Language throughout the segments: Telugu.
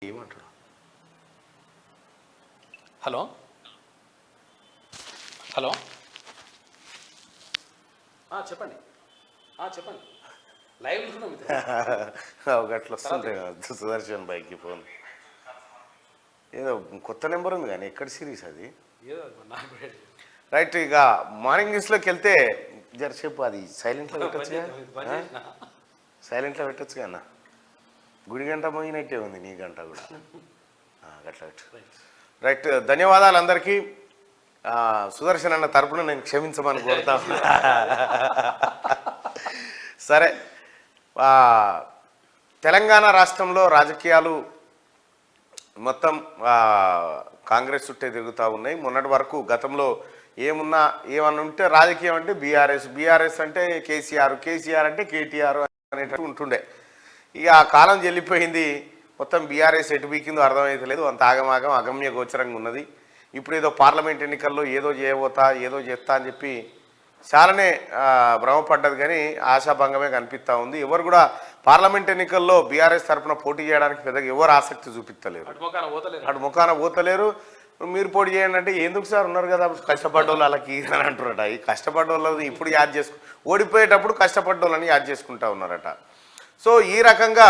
ఏమంటాడు? హలో హలో చెప్పండి చెప్పండి లైవ్ గట్ల వస్తుంటాయి కదా సుదర్శన్ బైక్కి ఫోన్. ఏదో కొత్త నెంబర్ ఉంది కానీ ఎక్కడ సిరీస్ అది? రైట్. ఇక మార్నింగ్ న్యూస్లోకి వెళ్తే జరసేపు అది సైలెంట్లో పెట్టచ్చు, సైలెంట్లో పెట్టచ్చు కన్నా. గుడి గంట పోయినట్టే ఉంది నీ గంట కూడా. గట్ల రైట్. ధన్యవాదాలు అందరికీ. సుదర్శన్ అన్న తరపున నేను క్షమించమని కోరుతా. సరే, తెలంగాణ రాష్ట్రంలో రాజకీయాలు మొత్తం కాంగ్రెస్ చుట్టే తిరుగుతూ ఉన్నాయి. మొన్నటి వరకు గతంలో ఏమన్నా ఉంటే రాజకీయం అంటే బీఆర్ఎస్ అంటే కేసీఆర్ అంటే కేటీఆర్ అనేటట్టు ఉంటుండే. ఇక ఆ కాలం చెల్లిపోయింది. మొత్తం బీఆర్ఎస్ ఎటు బీకిందో అర్థమైతలేదు. అంత ఆగమాగం అగమ్య గోచరంగా ఉన్నది. ఇప్పుడు ఏదో పార్లమెంట్ ఎన్నికల్లో ఏదో చేస్తా అని చెప్పి చాలానే భ్రమపడ్డది, కానీ ఆశాభంగమే కనిపిస్తూ ఉంది. ఎవరు కూడా పార్లమెంట్ ఎన్నికల్లో బీఆర్ఎస్ తరఫున పోటీ చేయడానికి పెద్దగా ఎవరు ఆసక్తి చూపిస్తలేరు, అటు ముఖాన పోతలేరు. మీరు పోటీ చేయండి అంటే ఎందుకు సార్ ఉన్నారు కదా కష్టపడ్డోళ్ళు వాళ్ళకి అని అంటున్నారట. ఈ కష్టపడ్డోళ్ళని ఇప్పుడు యాద్ ఓడిపోయేటప్పుడు కష్టపడ్డోళ్ళని యాద్ చేసుకుంటా ఉన్నారట. సో ఈ రకంగా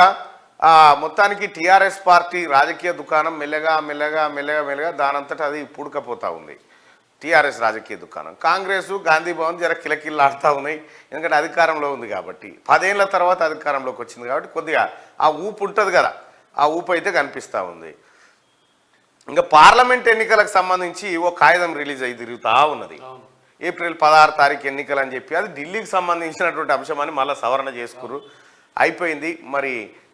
మొత్తానికి టీఆర్ఎస్ పార్టీ రాజకీయ దుకాణం మెల్లగా దానంతటా అది పూడకపోతూ ఉంది. టీఆర్ఎస్ రాజకీయ దుకాణం. కాంగ్రెస్ గాంధీ భవన్ జర కిలకిల్లాడుతూ ఉన్నాయి. ఎందుకంటే అధికారంలో ఉంది కాబట్టి, 10 ఏళ్ల తర్వాత అధికారంలోకి వచ్చింది కాబట్టి కొద్దిగా ఆ ఊపు ఉంటుంది కదా, ఆ ఊపు అయితే కనిపిస్తూ ఉంది. ఇంకా పార్లమెంట్ ఎన్నికలకు సంబంధించి ఓ కాగితం రిలీజ్ అయ్యి తిరుగుతూ ఉన్నది. ఏప్రిల్ 16 తారీఖు ఎన్నికలు అని చెప్పి అది ఢిల్లీకి సంబంధించినటువంటి అంశం అని మళ్ళీ సవరణ చేసుకురు, అయిపోయింది. మరి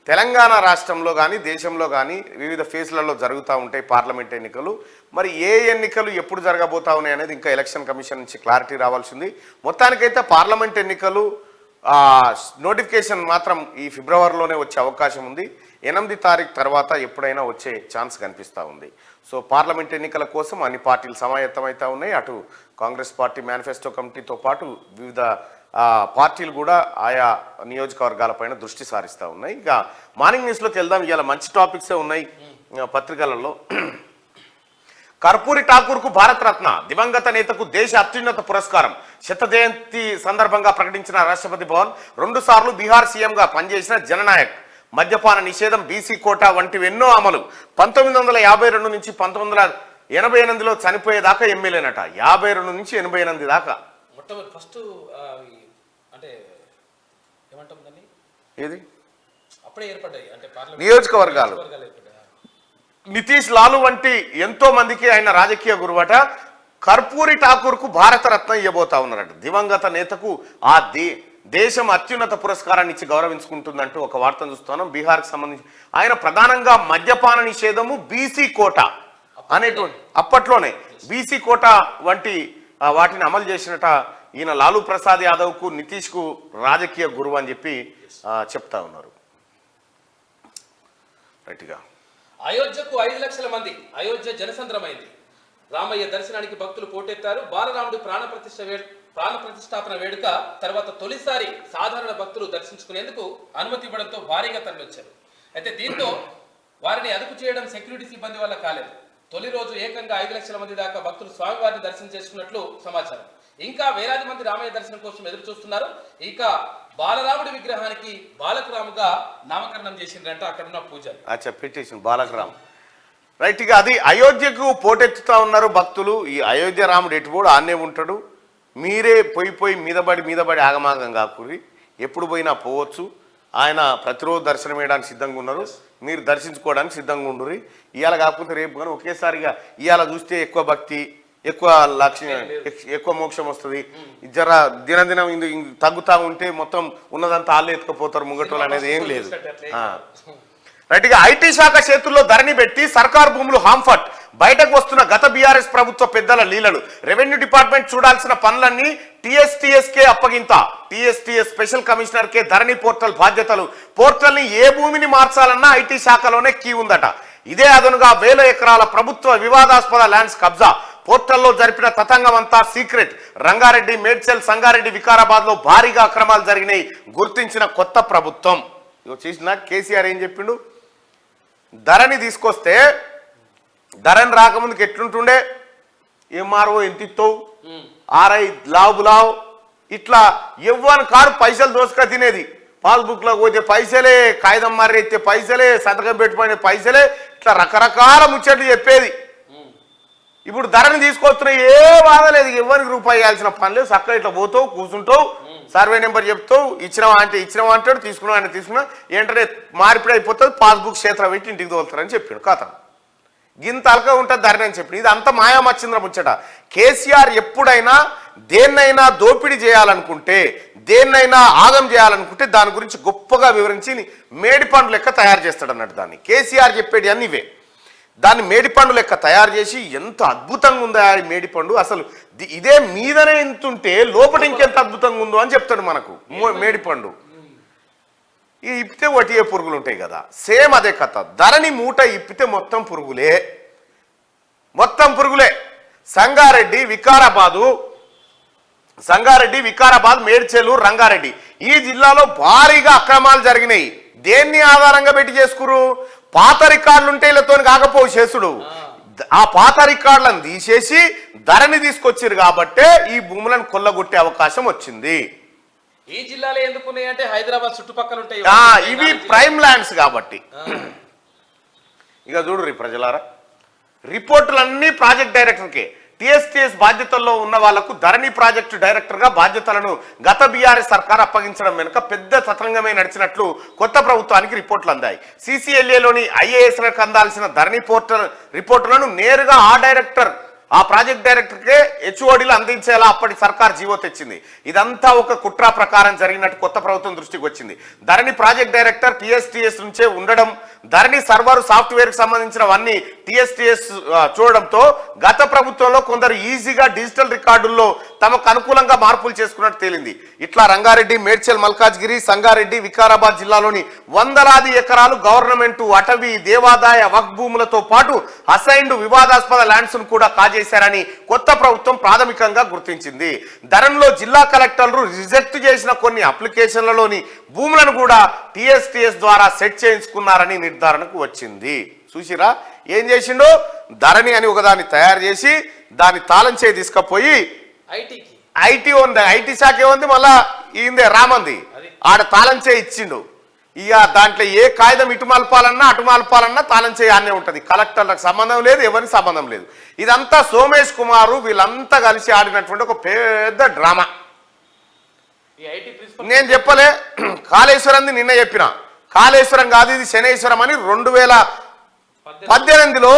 తెలంగాణ రాష్ట్రంలో కానీ దేశంలో కానీ వివిధ ఫేజ్లలో జరుగుతూ ఉంటాయి పార్లమెంట్ ఎన్నికలు. మరి ఏ ఎన్నికలు ఎప్పుడు జరగబోతా ఉన్నాయి అనేది ఇంకా ఎలక్షన్ కమిషన్ నుంచి క్లారిటీ రావాల్సింది. మొత్తానికైతే పార్లమెంట్ ఎన్నికలు నోటిఫికేషన్ మాత్రం ఈ ఫిబ్రవరిలోనే వచ్చే అవకాశం ఉంది. 8 తారీఖు తర్వాత ఎప్పుడైనా వచ్చే ఛాన్స్ కనిపిస్తూ ఉంది. సో పార్లమెంట్ ఎన్నికల కోసం అన్ని పార్టీలు సమాయత్తమవుతూ ఉన్నాయి. అటు కాంగ్రెస్ పార్టీ మేనిఫెస్టో కమిటీతో పాటు వివిధ పార్టీలు కూడా ఆయా నియోజకవర్గాలపైన దృష్టి సారిస్తూ ఉన్నాయి. ఇక మార్నింగ్ న్యూస్లోకి వెళ్దాం. ఇవాళ మంచి టాపిక్సే ఉన్నాయి పత్రికలలో. కర్పూరి ఠాకూర్కు భారతరత్న, దివంగత నేతకు దేశ అత్యున్నత పురస్కారం. శత జయంతి సందర్భంగా ప్రకటించిన రాష్ట్రపతి భవన్. 2 సార్లు బీహార్ సీఎంగా పనిచేసిన జననాయక్. మద్యపాన నిషేధం, బీసీ కోటా వంటివి ఎన్నో అమలు. 1952 నుంచి 1988లో చనిపోయేదాకా ఎమ్మెల్యేనట. 52 నుంచి 88 దాకా. ఫస్ట్ అంటే ఏమంటాం దాన్ని, ఏది అప్పుడే ఏర్పడ్డాయి అంటే నియోజకవర్గాలు. నితీష్ లాలు వంటి ఎంతో మందికి ఆయన రాజకీయ గురువట. కర్పూరి ఠాకూర్కు భారతరత్న ఇవ్వబోతా ఉన్నారట. దివంగత నేతకు ఆ దేశం అత్యున్నత పురస్కారాన్ని ఇచ్చి గౌరవించుకుంటుందంటూ ఒక వార్తను చూస్తున్నాం. బీహార్కి సంబంధించి ఆయన ప్రధానంగా మద్యపాన నిషేధము, బీసీ కోటా అనేటువంటి అప్పట్లోనే బీసీ కోటా వంటి వాటిని అమలు చేసినట. ఈయన లాలూ ప్రసాద్ యాదవ్కు, నితీష్కు రాజకీయ గురువు అని చెప్పి చెప్తా ఉన్నారు. రైట్గా అయోధ్యకు 5 లక్షల మంది. అయోధ్య జనసంద్రమైంది. రామయ్య దర్శనానికి భక్తులు పోటెత్తారు. బాలరాముడి ప్రాణప్రతిష్ఠాపన వేడుక తర్వాత తొలిసారి సాధారణ భక్తులు దర్శించుకునేందుకు అనుమతి ఇవ్వడంతో భారీగా తరలివచ్చారు. అయితే దీంతో వారిని అదుపు చేయడం సెక్యూరిటీ సిబ్బంది వల్ల కాలేదు. తొలి రోజు ఏకంగా 5 లక్షల మంది దాకా భక్తులు స్వామివారిని దర్శనం చేసుకున్నట్లు సమాచారం. ఇంకా వేలాది మంది రామయ్య దర్శనం కోసం ఎదురు చూస్తున్నారు. ఇక బాలరాముడి విగ్రహానికి బాలకరాముగా నామకరణం చేసిందంట అక్కడున్న పూజలు. పెట్టేసి బాలకరామ్. రైట్. ఇక అది అయోధ్యకు పోటెత్తుతా ఉన్నారు భక్తులు. ఈ అయోధ్య రాముడు ఎటుపోడు ఆన్నే ఉంటాడు. మీరే పోయి మీదబడి ఆగమాగం కాకూరి. ఎప్పుడు పోయినా పోవచ్చు. ఆయన ప్రతిరోజు దర్శనం వేయడానికి సిద్ధంగా ఉన్నారు. మీరు దర్శించుకోవడానికి సిద్ధంగా ఉండరు. ఇవాళ కాకపోతే రేపు కానీ ఒకేసారిగా ఇవాళ చూస్తే ఎక్కువ భక్తి, ఎక్కువ లక్ష్యం, ఎక్కువ మోక్షం వస్తుంది. జర దినదినం తగ్గుతూ ఉంటే మొత్తం ఉన్నదంతా ఆళ్ళు ఎత్తుకుపోతారు ముంగటోళ్ళు అనేది ఏం లేదు. రైట్. ఇక ఐటీ శాఖ చేతుల్లో ధరణి పెట్టి సర్కార్ భూములు హాంఫట్. బయటకు వస్తున్న గత బీఆర్ఎస్ ప్రభుత్వ పెద్దల లీలలు. రెవెన్యూ డిపార్ట్మెంట్ చూడాల్సిన పనులన్నీ టీఎస్టీఎస్కే అప్పగింత. టీఎస్టీఎస్ స్పెషల్ కమిషనర్కే ధరణి పోర్టల్ బాధ్యతలు. పోర్టల్ని ఏ భూమిని మార్చాలన్నా ఐటీ శాఖలోనే కీ ఉందట. ఇదే అదనుగా 1000 ఎకరాల ప్రభుత్వ వివాదాస్పద ల్యాండ్స్ కబ్జా. పోర్టల్లో జరిపిన తతంగం అంతా సీక్రెట్. రంగారెడ్డి, మేడ్చల్, సంగారెడ్డి, వికారాబాద్ లో భారీగా అక్రమాలు జరిగినాయి గుర్తించిన కొత్త ప్రభుత్వం. చేసిన కేసీఆర్ ఏం చెప్పిండు, ధరణి తీసుకొస్తే ధరణి రాకముందుకు ఎట్లుంటుండే ఎంఆర్ఓ ఎంత ఇస్తావు ఆర్ఐ లావు ఇట్లా ఎవ్వని కారు పైసలు దోసుక తినేది పాస్బుక్లో పోతే పైసలే కాగితం మర్రి ఎత్తే పైసలే సంతకం పెట్టుకునే పైసలే ఇట్లా రకరకాల ముచ్చట్లు చెప్పేది ఇప్పుడు ధరని తీసుకొస్తున్నా ఏ బాధ లేదు ఎవరికి రూపాయి ఇవ్వాల్సిన పని లేదు చక్కగా ఇట్లా పోతావు కూర్చుంటావు సర్వే నెంబర్ చెప్తావు ఇచ్చినావా అంటే ఇచ్చినావా అంటాడు తీసుకున్నావు అంటే తీసుకున్నా ఏంటంటే మార్పిడి అయిపోతుంది పాస్బుక్ క్షేత్రం పెట్టి ఇంటికి తోలుతారని చెప్పాడు కథ గింత అలక ఉంటుంది ధరని అని చెప్పి ఇది అంత మాయామచ్చింద్ర ముచ్చట కేసీఆర్ ఎప్పుడైనా దేన్నైనా దోపిడీ చేయాలనుకుంటే దేన్నైనా ఆగం చేయాలనుకుంటే దాని గురించి గొప్పగా వివరించి మేడిపండు లెక్క తయారు చేస్తాడు అన్నట్టు దాన్ని కేసీఆర్ చెప్పేది అన్ని ఇవే దాన్ని మేడిపండు లెక్క తయారు చేసి ఎంత అద్భుతంగా ఉందో ఆ మేడిపండు అసలు ఇదే మీదనే ఇంతుంటే లోపల ఇంకెంత అద్భుతంగా ఉందో అని చెప్తాడు మనకు మేడిపండు ఇప్పితే వటియే పురుగులు ఉంటాయి కదా సేమ్ అదే కథ ధరణి మూట ఇప్పితే మొత్తం పురుగులే సంగారెడ్డి వికారాబాద్ మేడ్చల్ రంగారెడ్డి ఈ జిల్లాలో భారీగా అక్రమాలు జరిగినాయి దేన్ని ఆధారంగా పెట్టి చేసుకురు పాత రికార్డులు ఉంటే వీళ్ళతో కాకపోవు చేసుడు ఆ పాత రికార్డులను తీసేసి ధరణి తీసుకొచ్చారు కాబట్టే ఈ భూములను కొల్లగొట్టే అవకాశం వచ్చింది ఈ జిల్లాలో ఎందుకున్నాయి అంటే హైదరాబాద్ చుట్టుపక్కల ఉంటాయి ఇవి ప్రైమ్ ల్యాండ్స్ కాబట్టి ఇక చూడు ప్రజలారా రిపోర్టులన్నీ ప్రాజెక్ట్ డైరెక్టర్కే టీఎస్టీఎస్ బాధ్యతల్లో ఉన్న వాళ్లకు ధరణి ప్రాజెక్టు డైరెక్టర్గా బాధ్యతలను గత బీఆర్ఎస్ సర్కార్ అప్పగించడం వెనుక పెద్ద తతంగమే నడిచినట్లు కొత్త ప్రభుత్వానికి రిపోర్టులు అందాయి సిసిఎల్ఏలోని ఐఏఎస్లకు అందాల్సిన ధరణి రిపోర్టులను నేరుగా ఆ ప్రాజెక్ట్ డైరెక్టర్కే హెచ్ఓడీలు అందించేలా అప్పటి సర్కార్ జీవో తెచ్చింది ఇదంతా ఒక కుట్ర ప్రకారం జరిగినట్టు కొత్త ప్రభుత్వం దృష్టికి వచ్చింది ధరణి ప్రాజెక్ట్ డైరెక్టర్ టీఎస్టీఎస్ నుంచే ఉండడం ధరణి సర్వర్ సాఫ్ట్వేర్కి సంబంధించినవన్నీ టీఎస్టీఎస్ చూడడంతో గత ప్రభుత్వంలో కొందరు ఈజీగా డిజిటల్ రికార్డుల్లో తమకు అనుకూలంగా మార్పులు చేసుకున్నట్టు తేలింది ఇట్లా రంగారెడ్డి మేడ్చల్ మల్కాజ్గిరి సంగారెడ్డి వికారాబాద్ జిల్లాలోని వందలాది ఎకరాలు గవర్నమెంట్ అటవీ దేవాదాయ వక్ భూములతో పాటు అసైన్డ్ వివాదాస్పద ల్యాండ్స్ ను కూడా కాజేశారని కొత్త ప్రభుత్వం ప్రాథమికంగా గుర్తించింది ధరణిలో జిల్లా కలెక్టర్లు రిజెక్ట్ చేసిన కొన్ని అప్లికేషన్లలోని భూములను కూడా టీఎస్టీఎస్ ద్వారా సెట్ చేయించుకున్నారని నిర్ధారణకు వచ్చింది చూసిరా ఏం చేసిండో ధరణి అని ఒకదాన్ని తయారు చేసి దాన్ని తాళం చేయి తీసుకుపోయి ఐటీ శాఖ ఉంది మళ్ళా ఈందే రామంది ఆడ తాళం చేయి ఇచ్చిండు ఇక దాంట్లో ఏ కాగితం ఇటు మలపాలన్నా తాళం చేయి అనే ఉంటుంది కలెక్టర్లకు సంబంధం లేదు ఎవరికి సంబంధం లేదు ఇదంతా సోమేష్ కుమారు వీళ్ళంతా కలిసి ఆడినటువంటి ఒక పెద్ద డ్రామా నేను చెప్పలే కాళేశ్వరంది నిన్న చెప్పిన కాళేశ్వరం కాదు ఇది శనేశ్వరం అని 2018లో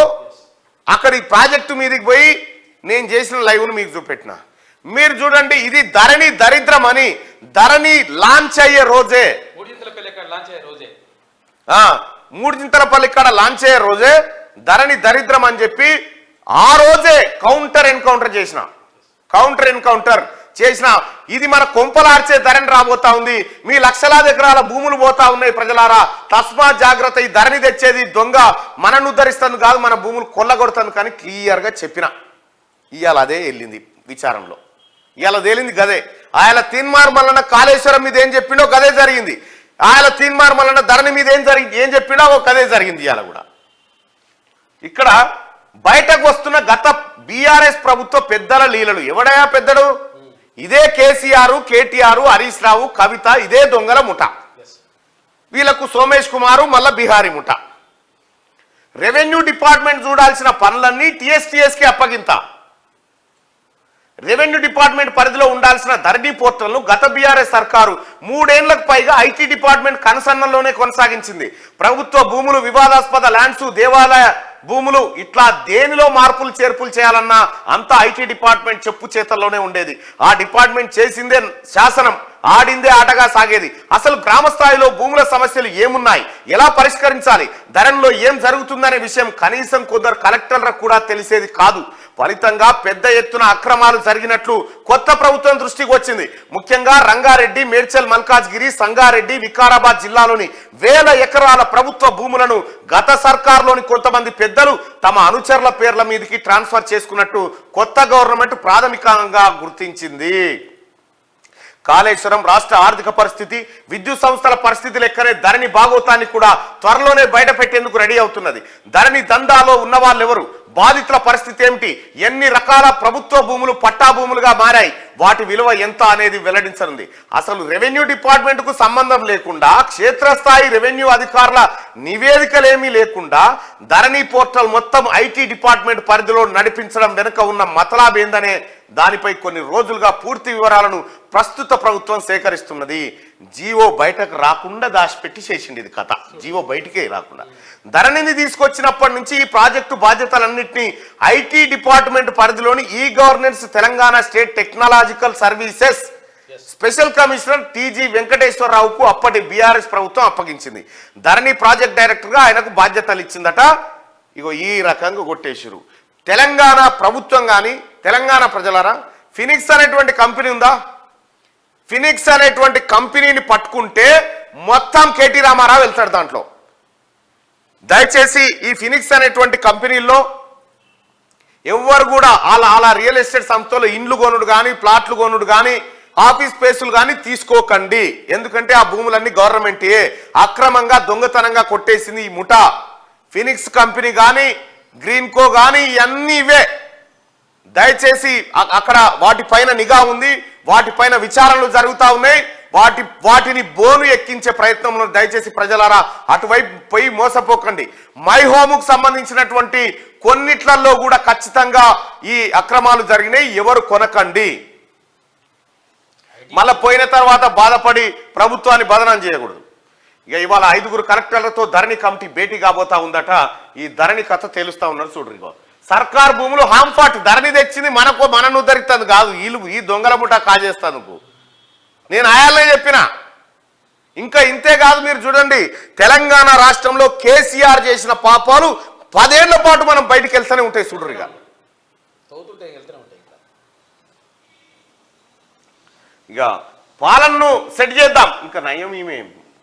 అక్కడి ప్రాజెక్టు మీదకి పోయి నేను చేసిన లైవ్ను మీకు చూపెట్టిన మీరు చూడండి ఇది ధరణి దరిద్రం అని ధరణి లాంచ్ అయ్యే రోజే మూడింతలపల్లి ఇక్కడ లాంచ్ అయ్యే రోజే ధరణి దరిద్రం అని చెప్పి ఆ రోజే కౌంటర్ ఎన్కౌంటర్ చేసిన ఇది మన కొంపలార్చే ధరణి రాబోతా ఉంది మీ లక్షలాది ఎకరాల భూములు పోతా ఉన్నాయి ప్రజలారా తస్మా జాగ్రత్త ఈ ధరణి తెచ్చేది దొంగ మనను ఉద్ధరిస్తుంది కాదు మన భూములు కొల్లగొడుతుంది కానీ క్లియర్గా చెప్పిన ఇవాళ అదే వెళ్ళింది విచారంలో ఇవాళ తేలింది గదే ఆయన తీన్మార్ మల్లన్న కాళేశ్వరం మీద ఏం చెప్పిండో గదే జరిగింది ఆయన తీన్మార్ మల్లన్న ధరణి మీద ఏం చెప్పినా ఒక గదే జరిగింది ఇవాళ కూడా ఇక్కడ బయటకు వస్తున్న గత బీఆర్ఎస్ ప్రభుత్వ పెద్దల లీలలు ఎవడయా పెద్దడు ఇదే కేసీఆర్ కేటీఆర్ హరీష్ రావు కవిత ఇదే దొంగల ముఠ వీళ్ళకు సోమేష్ కుమారు మళ్ళా బిహారీ ముఠ రెవెన్యూ డిపార్ట్మెంట్ చూడాల్సిన పనులన్నీ టీఎస్టీఎస్కి అప్పగింత రెవెన్యూ డిపార్ట్మెంట్ పరిధిలో ఉండాల్సిన ధరణి పోర్టల్ను గత బీఆర్ఎస్ సర్కారు 3 ఏళ్లకు పైగా ఐటీ డిపార్ట్మెంట్ కనుసన్నల్లోనే కొనసాగించింది ప్రభుత్వ భూములు వివాదాస్పద ల్యాండ్స్ దేవాలయ భూములు ఇట్లా దేనిలో మార్పులు చేర్పులు చేయాలన్నా అంతా ఐటీ డిపార్ట్మెంట్ చెప్పు చేతల్లోనే ఉండేది ఆ డిపార్ట్మెంట్ చేసిందే శాసనం ఆడిందే ఆటగా సాగేది అసలు గ్రామ స్థాయిలో భూముల సమస్యలు ఏమున్నాయి ఎలా పరిష్కరించాలి ధరణిలో ఏం జరుగుతుందనే విషయం కనీసం కొందరు కలెక్టర్లకు కూడా తెలిసేది కాదు ఫలితంగా పెద్ద ఎత్తున అక్రమాలు జరిగినట్లు కొత్త ప్రభుత్వం దృష్టికి వచ్చింది ముఖ్యంగా రంగారెడ్డి మేడ్చల్ మల్కాజ్గిరి సంగారెడ్డి వికారాబాద్ జిల్లాలోని వేల ఎకరాల ప్రభుత్వ భూములను గత సర్కార్లోని కొంతమంది పెద్దలు తమ అనుచరుల పేర్ల మీదకి ట్రాన్స్ఫర్ చేసుకున్నట్టు కొత్త గవర్నమెంట్ ప్రాథమికంగా గుర్తించింది కాళేశ్వరం, రాష్ట్ర ఆర్థిక పరిస్థితి, విద్యుత్ సంస్థల పరిస్థితి లెక్కనే ధరణి భాగోతాన్ని కూడా త్వరలోనే బయట పెట్టేందుకు రెడీ అవుతున్నది. ధరణి దందాలో ఉన్న వాళ్ళెవరు, బాధితుల పరిస్థితి ఏమిటి, ఎన్ని రకాల ప్రభుత్వ భూములు పట్టా భూములుగా మారాయి, వాటి విలువ ఎంత అనేది వెల్లడించనుంది. అసలు రెవెన్యూ డిపార్ట్మెంట్ కు సంబంధం లేకుండా, క్షేత్రస్థాయి రెవెన్యూ అధికారుల నివేదికలేమీ లేకుండా ధరణి పోర్టల్ మొత్తం ఐటీ డిపార్ట్మెంట్ పరిధిలో నడిపించడం వెనుక ఉన్న మతలాబ్ ఏందనే దానిపై కొన్ని రోజులుగా పూర్తి వివరాలను ప్రస్తుత ప్రభుత్వం సేకరిస్తున్నది. జీవో బయటకు రాకుండా దాచిపెట్టి చేసింది ఇది కథ. జీవో బయటికే రాకుండా ధరణిని తీసుకొచ్చినప్పటి నుంచి ఈ ప్రాజెక్టు బాధ్యతలన్నింటినీ ఐటీ డిపార్ట్మెంట్ పరిధిలోని e governance Telangana state technological services special commissioner TG వెంకటేశ్వరరావుకు అప్పటి బీఆర్ఎస్ ప్రభుత్వం అప్పగించింది. ధరణి ప్రాజెక్ట్ డైరెక్టర్గా ఆయనకు బాధ్యతలు ఇచ్చిందట. ఇగో ఈ రకంగా కొట్టేసారు. తెలంగాణ ప్రభుత్వం కానీ, తెలంగాణ ప్రజలారా, ఫినిక్స్ అనేటువంటి కంపెనీ ఉందా? ఫినిక్స్ అనేటువంటి కంపెనీని పట్టుకుంటే మొత్తం కేటీ రామారావు వెళ్తాడు దాంట్లో. దయచేసి ఈ ఫినిక్స్ అనేటువంటి కంపెనీల్లో ఎవరు కూడా అలా రియల్ ఎస్టేట్ సంస్థలో ఇండ్లు కొనుడు కానీ, ప్లాట్లు కొనుడు కానీ, ఆఫీస్ స్పేసులు కానీ తీసుకోకండి. ఎందుకంటే ఆ భూములన్నీ గవర్నమెంటే. అక్రమంగా దొంగతనంగా కొట్టేసింది ఈ ముఠా. ఫినిక్స్ కంపెనీ కానీ, గ్రీన్కో కానీ ఇవన్నీ ఇవే. దయచేసి అక్కడ వాటిపైన నిఘా ఉంది, వాటిపైన విచారణలు జరుగుతూ ఉన్నాయి. వాటిని బోను ఎక్కించే ప్రయత్నంలో దయచేసి ప్రజలారా అటువైపు పోయి మోసపోకండి. మై హోముకు సంబంధించినటువంటి కొన్నిట్లలో కూడా ఖచ్చితంగా ఈ అక్రమాలు జరిగినాయి. ఎవరు కొనకండి. మళ్ళీ పోయిన తర్వాత బాధపడి ప్రభుత్వాన్ని బదనాం చేయకూడదు. ఇక ఇవాళ 5 కలెక్టర్లతో ధరణి కమిటీ భేటీ కాబోతా ఉందట. ఈ ధరణి కథ తేలుస్తా ఉన్నారు చూడరు. సర్కార్ భూములు హాంఫాట్ ధరణి తెచ్చింది మనను ఉద్ధరిస్తుంది కాదు, ఈ దొంగల ముఠ కాజేస్తాను. నేను ఆయాలనే చెప్పిన. ఇంకా ఇంతే కాదు, మీరు చూడండి తెలంగాణ రాష్ట్రంలో కేసీఆర్ చేసిన పాపాలు 10 ఏళ్ల పాటు మనం బయటికి వెళ్తూనే ఉంటాయి చూడరు. ఇక పాలనను సెట్ చేద్దాం. ఇంకా నయం ఈమె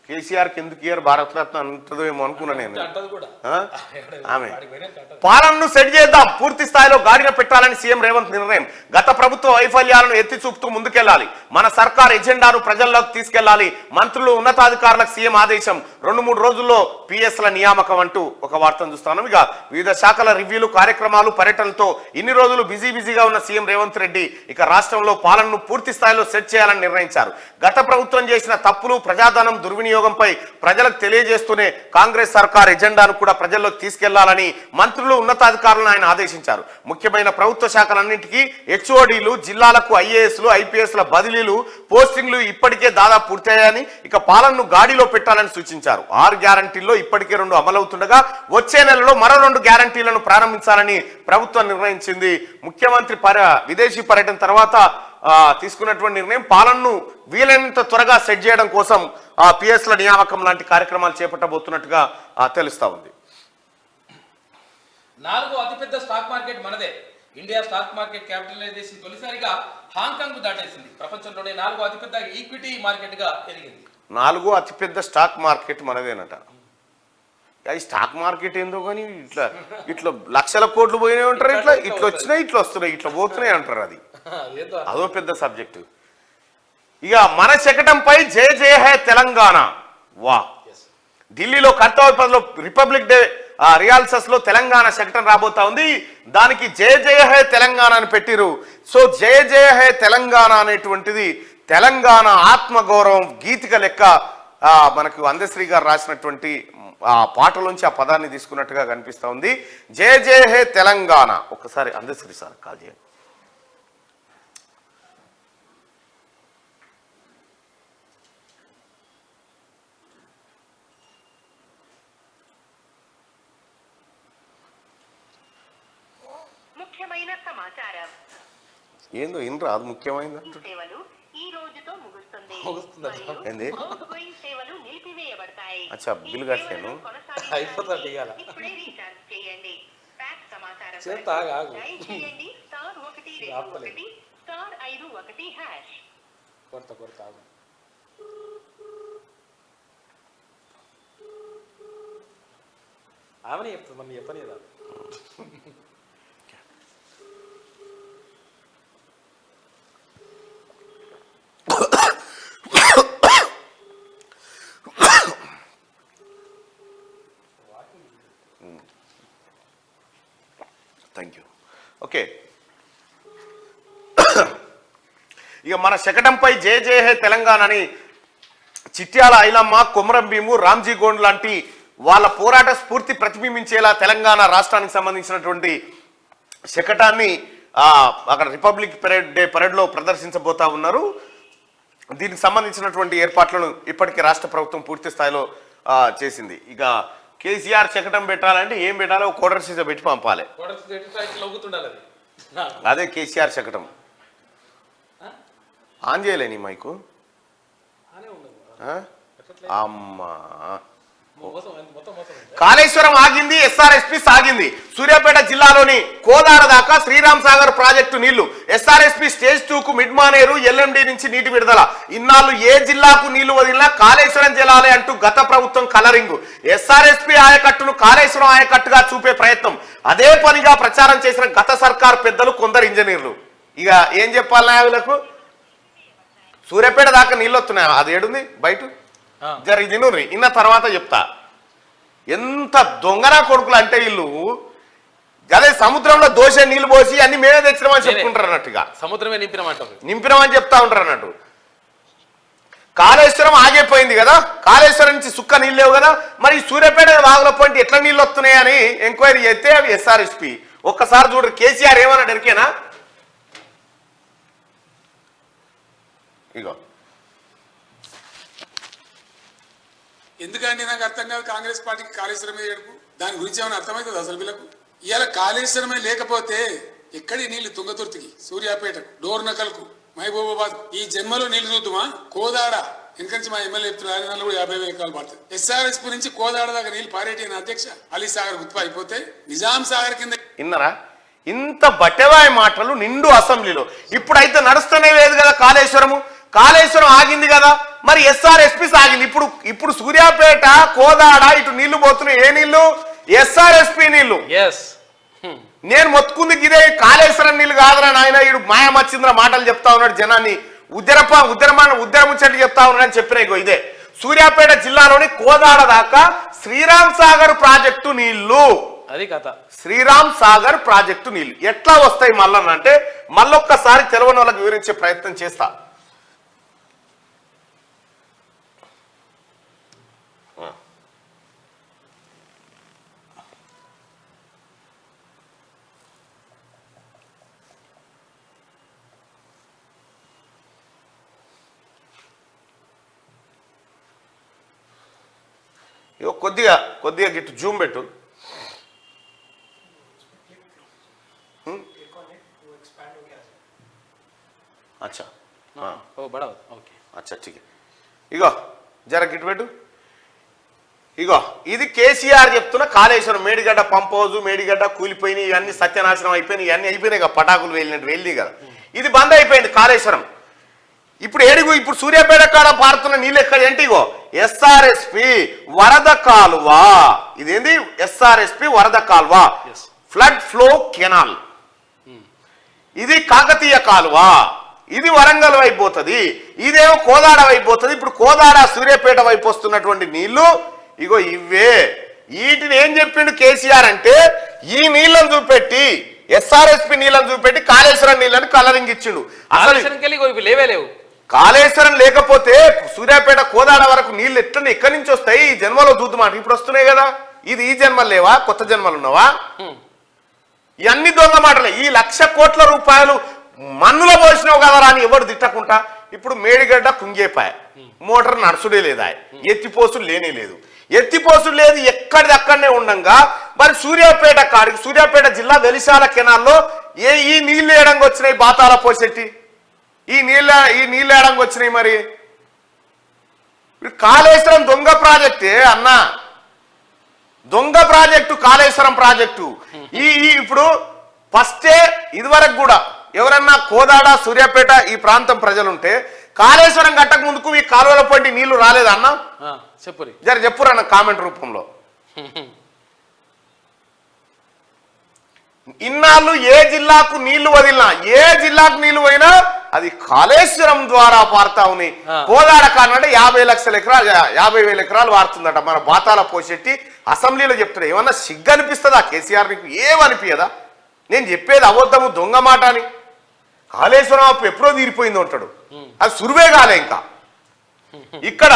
కేసీఆర్కి ఎందుకు ఇయర్ భారతరత్న అంటదో ఏమో అనుకున్నా నేను. ఆమె పాలనను సెట్ చేద్దాం, పూర్తి స్థాయిలో గాడిన పెట్టాలని సీఎం రేవంత్ నిర్ణయం. గత ప్రభుత్వ వైఫల్యాలను ఎత్తి చూపుతూ ముందుకెళ్లాలి. మన సర్కార్ ఎజెండాను ప్రజల్లోకి తీసుకెళ్లాలి. మంత్రులు, ఉన్నతాధికారులకు సీఎం ఆదేశం. 2-3 రోజుల్లో పిఎస్ల నియామకం అంటూ ఒక వార్తను చూస్తాను. ఇక వివిధ శాఖల రివ్యూలు, కార్యక్రమాలు, పర్యటనలతో ఇన్ని రోజులు బిజీగా ఉన్న సీఎం రేవంత్ రెడ్డి ఇక రాష్ట్రంలో పాలనను పూర్తి స్థాయిలో సెట్ చేయాలని నిర్ణయించారు. గత ప్రభుత్వం చేసిన తప్పులు, ప్రజాధనం దుర్వినియోగంపై ప్రజలకు తెలియజేస్తూనే కాంగ్రెస్ సర్కార్ ఎజెండాను కూడా ప్రజల్లోకి తీసుకెళ్లాలని మంత్రులు, ఉన్నతాధికారులను ఆయన ఆదేశించారు. ముఖ్యమైన ప్రభుత్వ శాఖలన్నింటికీ హెచ్ఓడీలు, జిల్లాలకు ఐఏఎస్లు, ఐపీఎస్ల బదిలీలు, పోస్టింగ్లు ఇప్పటికే దాదాపు పూర్తయ్యాయని, ఇక పాలనను గాడిలో పెట్టాలని సూచించారు. 6 గ్యారంటీల్లో ఇప్పటికే 2 అమలవుతుండగా వచ్చే నెలలో మరో 2 గ్యారంటీలను ప్రారంభించాలని ప్రభుత్వం నిర్ణయించింది. ముఖ్యమంత్రి విదేశీ పర్యటన తర్వాత తీసుకున్నటువంటి నిర్ణయం పాలనను వీలైనంత త్వరగా సెట్ చేయడం కోసం పిఎస్ల నియామకం లాంటి కార్యక్రమాలు చేపట్టబోతున్నట్టుగా తెలుస్తా ఉంది. 4వ అతిపెద్ద స్టాక్ మార్కెట్ మనదే. ఇండియా స్టాక్ మార్కెట్ క్యాపిటలైజేషన్ తొలిసారిగా హాంకాంగ్ దాటేసింది. ప్రపంచంలోనే 4వ అతిపెద్ద ఈక్విటీ మార్కెట్ గా ఎదిగింది. 4వ అతిపెద్ద స్టాక్ మార్కెట్ మనదేనట. ఈ స్టాక్ మార్కెట్ ఏందో కానీ ఇట్లా లక్షల కోట్లు పోయినాయి అంటారు, ఇట్లా వచ్చినాయి, ఇట్లా వస్తున్నాయి, ఇట్లా పోతున్నాయి అంటారు. అదో పెద్ద సబ్జెక్టు. ఇక మన శకటంపై జయ జయ హే తెలంగాణ. వా, ఢిల్లీలో కర్తవ్యపథంలో రిపబ్లిక్ డే రియాల్సెస్ లో తెలంగాణ శకటం రాబోతా ఉంది. దానికి జయ జయ హే తెలంగాణ అని పెట్టిరు. సో జయ జయ హే తెలంగాణ అనేటువంటిది తెలంగాణ ఆత్మగౌరవం గీతిక లెక్క మనకు అందశ్రీ గారు రాసినటువంటి ఆ పాటలోంచి ఆ పదాన్ని తీసుకున్నట్టుగా కనిపిస్తా ఉంది. జయ జయ హే తెలంగాణ. ఒకసారి అందశ్రీ సార్ కాల్ చేయండి. ముఖ్యమైన సమాచారం. ఏందో ఇన్ రాదు, ముఖ్యమైన సేవలు ఈ రోజుతో ముగుస్తుంది. ఏంది? సేవలు నిలిపివేయబడతాయి. అచ్చా, బిల్ కట్టాను. అయిపోతుంది ఇవాళ. ఇప్పుడే రీఛార్జ్ చేయండి. ప్యాక్ సమాచారం చేస్తా ఆగు. డైల్ చేయండి *121 *51#. కొడతా ఆగు. ఆమెనే చెప్తుంది, మన చెప్పని కదా. Thank you. ఓకే, ఇక మన శకటంపై జయ జయ హే తెలంగాణ అని చిట్యాల ఐలమ్మ, కొమరం భీము, రామ్జీ గోండ్ లాంటి వాళ్ళ పోరాట స్ఫూర్తి ప్రతిబింబించేలా తెలంగాణ రాష్ట్రానికి సంబంధించినటువంటి శకటాన్ని అక్కడ రిపబ్లిక్ పరేడ్లో ప్రదర్శించబోతా ఉన్నారు. దీనికి సంబంధించినటువంటి ఏర్పాట్లను ఇప్పటికే రాష్ట్ర ప్రభుత్వం పూర్తి స్థాయిలో చేసింది. ఇక కేసీఆర్ శకటం పెట్టాలంటే ఏం పెట్టాలో కోడర్ సీజ పెట్టి పంపాలి. అదే కేసీఆర్ శకటం. ఆన్ చేయలే నీ మైకు అమ్మా. కాళేశ్వరం ఆగింది, ఎస్ఆర్ఎస్పీ సాగింది. సూర్యాపేట జిల్లాలోని కోదాడ దాకా శ్రీరామ్ సాగర్ ప్రాజెక్టు నీళ్లు. ఎస్ఆర్ఎస్పీ స్టేజ్ 2కు మిడ్మానేరు, ఎల్ఎండి నుంచి నీటి విడుదల. ఇన్నాళ్ళు ఏ జిల్లాకు నీళ్లు వదిలినా కాళేశ్వరం జలాలే అంటూ గత ప్రభుత్వం కలరింగు. ఎస్ఆర్ఎస్పీ ఆయకట్టును కాళేశ్వరం ఆయకట్టుగా చూపే ప్రయత్నం, అదే పనిగా ప్రచారం చేసిన గత సర్కార్ పెద్దలు, కొందరు ఇంజనీర్లు. ఇక ఏం చెప్పాలి నాయకులకు? సూర్యాపేట దాకా నీళ్ళు వస్తున్నాయి, అది ఏడుంది బయట జరిగి తినుర్రి. ఇన్న తర్వాత చెప్తా. ఎంత దొంగనా కొడుకులు అంటే వీళ్ళు. అదే సముద్రంలో దోశ నీళ్లు పోసి అన్ని మేమే తెచ్చినామని చెప్పుకుంటారు అన్నట్టుగా. సముద్రమే నింపినామని చెప్తా ఉంటారు అన్నట్టు. కాళేశ్వరం ఆగిపోయింది కదా, కాళేశ్వరం నుంచి సుక్క నీళ్ళు లేవు కదా, మరి సూర్యాపేట వాగుల పాయింట్ ఎట్లా నీళ్ళు వస్తున్నాయని ఎంక్వైరీ చేస్తే అవి ఎస్ఆర్ఎస్పీ. ఒక్కసారి చూడరు కేసీఆర్ ఏమన్నా ఎరికేనా? ఇగో ఎందుకంటే నాకు అర్థం కాదు కాంగ్రెస్ పార్టీకి కాళేశ్వరమే ఏడుపు. దాని గురించి ఏమైనా అర్థమవుతుంది అసలు వీళ్ళకు? ఇవాళ కాళేశ్వరమే లేకపోతే ఎక్కడి నీళ్లు తుంగతుర్తికి, సూర్యాపేటకు, డోర్నకల్కు, మహబూబాబాద్ ఈ జన్మలో నీళ్లు చూద్దామా? కోదాడ ఎందుకంటే మా ఎమ్మెల్యే చెప్తున్నారు కూడా 50,000 ఎకరాలు పడుతుంది. ఎస్ఆర్ఎస్పీ నుంచి కోదాడ దాకా నీళ్లు పారేటి అధ్యక్ష. అలీ సాగర్ గుర్తు అయిపోతే నిజాం సాగర్ కింద విన్నరా? ఇంత బట్టెవాయి మాటలు నిండు అసెంబ్లీలో. ఇప్పుడైతే నడుస్తూనే లేదు కదా కాళేశ్వరము. కాళేశ్వరం ఆగింది కదా, మరి ఎస్ఆర్ఎస్పీ సాగింది. ఇప్పుడు సూర్యాపేట, కోదాడ ఇటు నీళ్లు పోతున్నాయి. ఏ నీళ్లు? ఎస్ఆర్ఎస్పీ నీళ్లు. నేను మొత్తుకుంది ఇదే కాళేశ్వరం నీళ్లు కాదురా నాయన. ఇడు మాయామచ్చింద్ర మాటలు చెప్తా ఉన్నాడు, జనాన్ని ఉద్దరముచ్చట్లు చెప్తా ఉన్నాడని చెప్పిన. ఇగో ఇదే సూర్యాపేట జిల్లాలోని కోదాడ దాకా శ్రీరామ్ సాగర్ ప్రాజెక్టు నీళ్లు. అది కథ. శ్రీరామ్ సాగర్ ప్రాజెక్టు నీళ్లు ఎట్లా వస్తాయి మళ్ళనంటే మళ్ళొక్కసారి తెలవని వాళ్ళకి వివరించే ప్రయత్నం చేస్తా. కొద్దిగా గిట్టు జూమ్ పెట్టు. అచ్చా అచ్చా ఠీక్. ఇగో జర గిట్టు పెట్టు. ఇగో ఇది కేసీఆర్ చెప్తున్న కాళేశ్వరం. మేడిగడ్డ పంప్ హౌజ్, మేడిగడ్డ కూలిపోయినాయి, ఇవన్నీ సత్యనాశనం అయిపోయినాయి, ఇవన్నీ అయిపోయినాయి కదా, పటాకులు వెళ్ళినట్టు వెళ్ళి కదా. ఇది బంద్ అయిపోయింది కాళేశ్వరం. ఇప్పుడు సూర్యాపేట కాడ పారుతున్న నీళ్ళు ఎక్కడ అంటే ఇగో ఎస్ఆర్ఎస్పి వరద కాలువ. ఇదేంది? ఎస్ఆర్ఎస్పి వరద కాలువ, ఫ్లడ్ ఫ్లో కెనాల్. ఇది కాకతీయ కాలువ, ఇది వరంగల్ వైపు పోతుంది, ఇదేమో కోదాడ వైపు పోతుంది. ఇప్పుడు కోదాడ సూర్యాపేట వైపు వస్తున్నటువంటి నీళ్లు ఇగో ఇవే. వీటిని ఏం చెప్పిండు కేసీఆర్ అంటే ఈ నీళ్లను చూపెట్టి, ఎస్ఆర్ఎస్పి నీళ్లను చూపెట్టి కాళేశ్వరం నీళ్ళని కలరింగ్ ఇచ్చిండు. అసలు లేవు. కాళేశ్వరం లేకపోతే సూర్యాపేట, కోదాడ వరకు నీళ్ళు ఎట్లా ఎక్కడి నుంచి వస్తాయి? ఈ జన్మలో చూద్దామాట. ఇప్పుడు వస్తున్నాయి కదా. ఇది ఈ జన్మలు లేవా, కొత్త జన్మలు ఉన్నావా? ఇవన్నీ దొంగ మాటలే. ఈ 1,00,000 కోట్ల రూపాయలు మన్నులో పోసినావు కదరా అని ఎవరు తిట్టకుంటా. ఇప్పుడు మేడిగడ్డ కుంగేపాయ, మోటార్ నడుచుడే లేదా, ఎత్తిపోసులు లేనే లేదు. ఎత్తిపోసులు లేదు, ఎక్కడిది అక్కడనే ఉండంగా మరి సూర్యాపేట కాడికి, సూర్యాపేట జిల్లా వెలిశాల కెనాల్లో ఈ నీళ్ళు వేయడానికి వచ్చినాయి. బాతాల పోసెట్టి ఈ నీళ్ళు వేయడానికి వచ్చినాయి. మరి కాళేశ్వరం దొంగ ప్రాజెక్టే అన్న, దొంగ ప్రాజెక్టు కాళేశ్వరం ప్రాజెక్టు. ఇప్పుడు ఫస్టే ఇదివరకు కూడా ఎవరన్నా కోదాడ, సూర్యాపేట ఈ ప్రాంతం ప్రజలుంటే కాళేశ్వరం కట్టక ముందుకు ఈ కాలువల పంటి నీళ్లు రాలేదన్నా? చెప్పురన్న కామెంట్ రూపంలో. ఇన్నాళ్ళు ఏ జిల్లాకు నీళ్లు వదిలినా, ఏ జిల్లాకు నీళ్లు పోయినా అది కాళేశ్వరం ద్వారా పారుతా ఉన్నాయి. కోదాడ కానంటే 50,00,000 ఎకరాలు, 50,000 ఎకరాలు వారుతుందట. మన బాతాల పోషెట్టి అసెంబ్లీలో చెప్తున్నాడు. ఏమన్నా సిగ్గు అనిపిస్తుందా కేసీఆర్? నీకు ఏమనిపించదా? నేను చెప్పేది అబద్ధము దొంగ మాట అని. కాళేశ్వరం అప్పు ఎప్పుడో తీరిపోయింది అంటాడు. అది సురువే కాలే ఇంకా. ఇక్కడ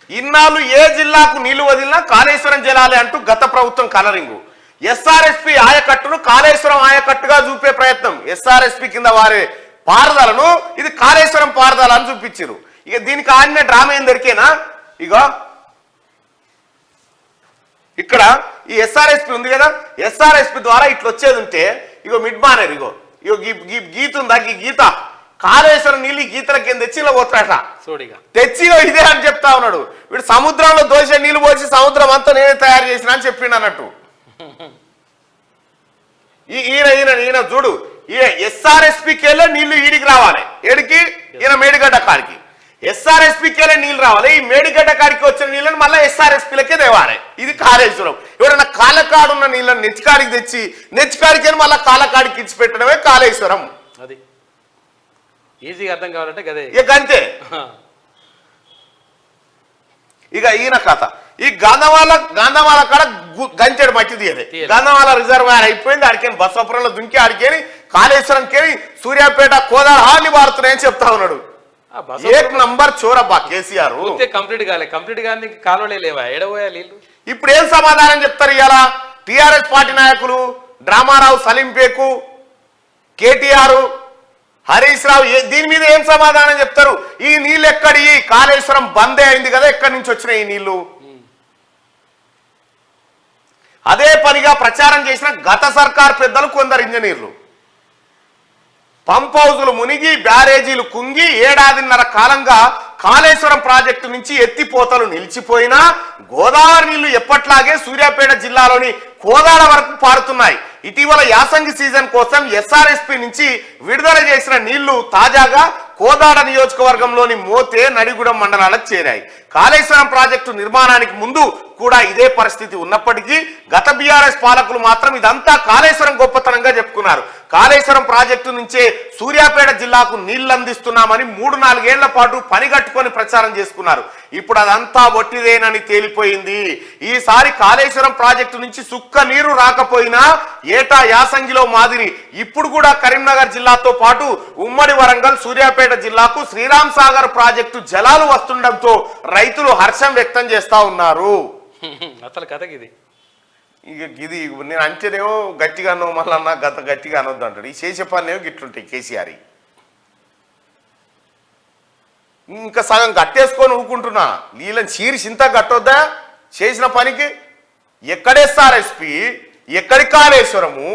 ఇన్నాళ్ళు ఏ జిల్లాకు నీళ్లు వదిలినా కాళేశ్వరం జలాలే అంటూ గత ప్రభుత్వం కలరింగు. ఎస్ఆర్ఎస్పి ఆయకట్టును కాళేశ్వరం ఆయకట్టుగా చూపే ప్రయత్నం. ఎస్ఆర్ఎస్పి కింద వారే పారదలను ఇది కాళేశ్వరం పారదల అని చూపించారు. ఇక దీనికి ఆడిన డ్రామా ఏం దొరికేనా? ఇగో ఇక్కడ ఈ ఎస్ఆర్ఎస్పి ఉంది కదా, ఎస్ఆర్ఎస్పి ద్వారా ఇట్లా వచ్చేది ఉంటే ఇగో మిడ్ మానేరు, ఇగో ఇగో గీత ఉందా, ఈ గీత కాళేశ్వరం నీళ్ళు ఈ గీతల కింద తెచ్చి ఇలా పోతాడట. తెచ్చి ఇదే అని చెప్తా ఉన్నాడు. వీడు సముద్రంలో దోసే నీళ్లు పోసి సముద్రం అంతా నేనే తయారు చేసిన అని చెప్పిండు అన్నట్టు. ఈయన చూడు, ఈ ఎస్ఆర్ఎస్పికెళ్ళే నీళ్లు ఈడికి రావాలి. ఏడికి? ఈయన మేడిగడ్డ కాడికి. ఎస్ఆర్ఎస్పికెళ్ళే నీళ్ళు రావాలి. ఈ మేడిగడ్డ కాడికి వచ్చిన నీళ్ళని మళ్ళీ ఎస్ఆర్ఎస్పిలకే తేవాలి. ఇది కాళేశ్వరం. ఎవరైనా కాళ్ళకాడున్న నీళ్ళని నెచ్చికాడికి తెచ్చి నెచ్చికాడికి మళ్ళీ కాళ్ళకాడికి ఇచ్చి పెట్టడమే కాళేశ్వరం. అది ఈజీగా అర్థం కావాలంటే గదే ఇక అంతే. ఇక ఈయన కథ ఈ గంధమాల కాడ గంచెడు మట్టి తీయదే. గంధమాల రిజర్వాయర్ అయిపోయింది. ఆడికేని బసవపురంలో దుంకి ఆడికేని కాళేశ్వరంకేని సూర్యాపేట కోదాడ హార్ని వారుతున్నాయని చెప్తా ఉన్నాడు. ఏక్ నంబర్ చోరబ్బా కేసీఆర్. కంప్లీట్ కానీ కాలువలే లేవా, ఎడబోయా నీళ్ళు. ఇప్పుడు ఏం సమాధానం చెప్తారు ఇవాళ టిఆర్ఎస్ పార్టీ నాయకులు? డ్రామారావు, సలీంపేకు, కేటీఆర్, హరీష్ రావు దీని మీద ఏం సమాధానం చెప్తారు? ఈ నీళ్ళు ఎక్కడి? కాళేశ్వరం బందే అయింది కదా, ఎక్కడి నుంచి వచ్చినాయి ఈ నీళ్లు? అదే పనిగా ప్రచారం చేసిన గత సర్కార్ పెద్దలు కొందరు ఇంజనీర్లు పంప్ హౌజులు మునిగి బ్యారేజీలు కుంగి ఏడాదిన్నర కాలంగా కాళేశ్వరం ప్రాజెక్టు నుంచి ఎత్తిపోతలు నిలిచిపోయినా గోదావరి నీళ్లు ఎప్పట్లాగే సూర్యాపేట జిల్లాలోని కోదాడ వరకు పారుతున్నాయి. ఇటీవల యాసంగి సీజన్ కోసం ఎస్ఆర్ఎస్పి నుంచి విడుదల చేసిన నీళ్లు తాజాగా కోదాడ నియోజకవర్గంలోని మోతే, నడిగూడెం మండలాలకు చేరాయి. కాళేశ్వరం ప్రాజెక్టు నిర్మాణానికి ముందు కూడా ఇదే పరిస్థితి ఉన్నప్పటికీ గత బీఆర్ఎస్ పాలకులు మాత్రం ఇదంతా కాళేశ్వరం గొప్పతనంగా చెప్పుకున్నారు. కాళేశ్వరం ప్రాజెక్టు నుంచే సూర్యాపేట జిల్లాకు నీళ్లు అందిస్తున్నామని 3-4 ఏళ్ల పాటు పనిగట్టుకొని ప్రచారం చేసుకున్నారు. ఇప్పుడు అదంతా ఒట్టిదేనని తేలిపోయింది. ఈసారి కాళేశ్వరం ప్రాజెక్టు నుంచి సుక్క నీరు రాకపోయినా ఏటా యాసంగిలో మాదిరి ఇప్పుడు కూడా కరీంనగర్ జిల్లాతో పాటు ఉమ్మడి వరంగల్, సూర్యాపేట జిల్లాకు శ్రీరామ్ సాగర్ ప్రాజెక్టు జలాలు వస్తుండటంతో రైతులు హర్షం వ్యక్తం చేస్తా ఉన్నారు. అసలు కథకి ఇక ఇది నేను అంటేనేమో గట్టిగా అన్నావు, మళ్ళీ గట్టిగా అనొద్దు అంటాడు. ఈ చేసే పనేమో గిట్లుంటాయి కేసీఆర్. ఇంకా సగం గట్టేసుకొని ఊరుకుంటున్నా. నీళ్ళని చీరి చింత గట్టొద్దా చేసిన పనికి? ఎక్కడెస్ఆర్ఎస్పి, ఎక్కడి కాళేశ్వరము,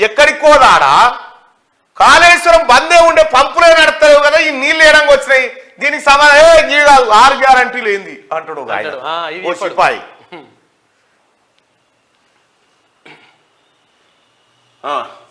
ఎక్కడి కోదాడ? కాళేశ్వరం బందే ఉండే పంపులే నడతావు కదా, ఈ నీళ్ళు ఏడంగా వచ్చినాయి. దీనికి సమాధానం కాదు, 6 గ్యారంటీలు ఏంది అంటాడు ఓ సిపాయి.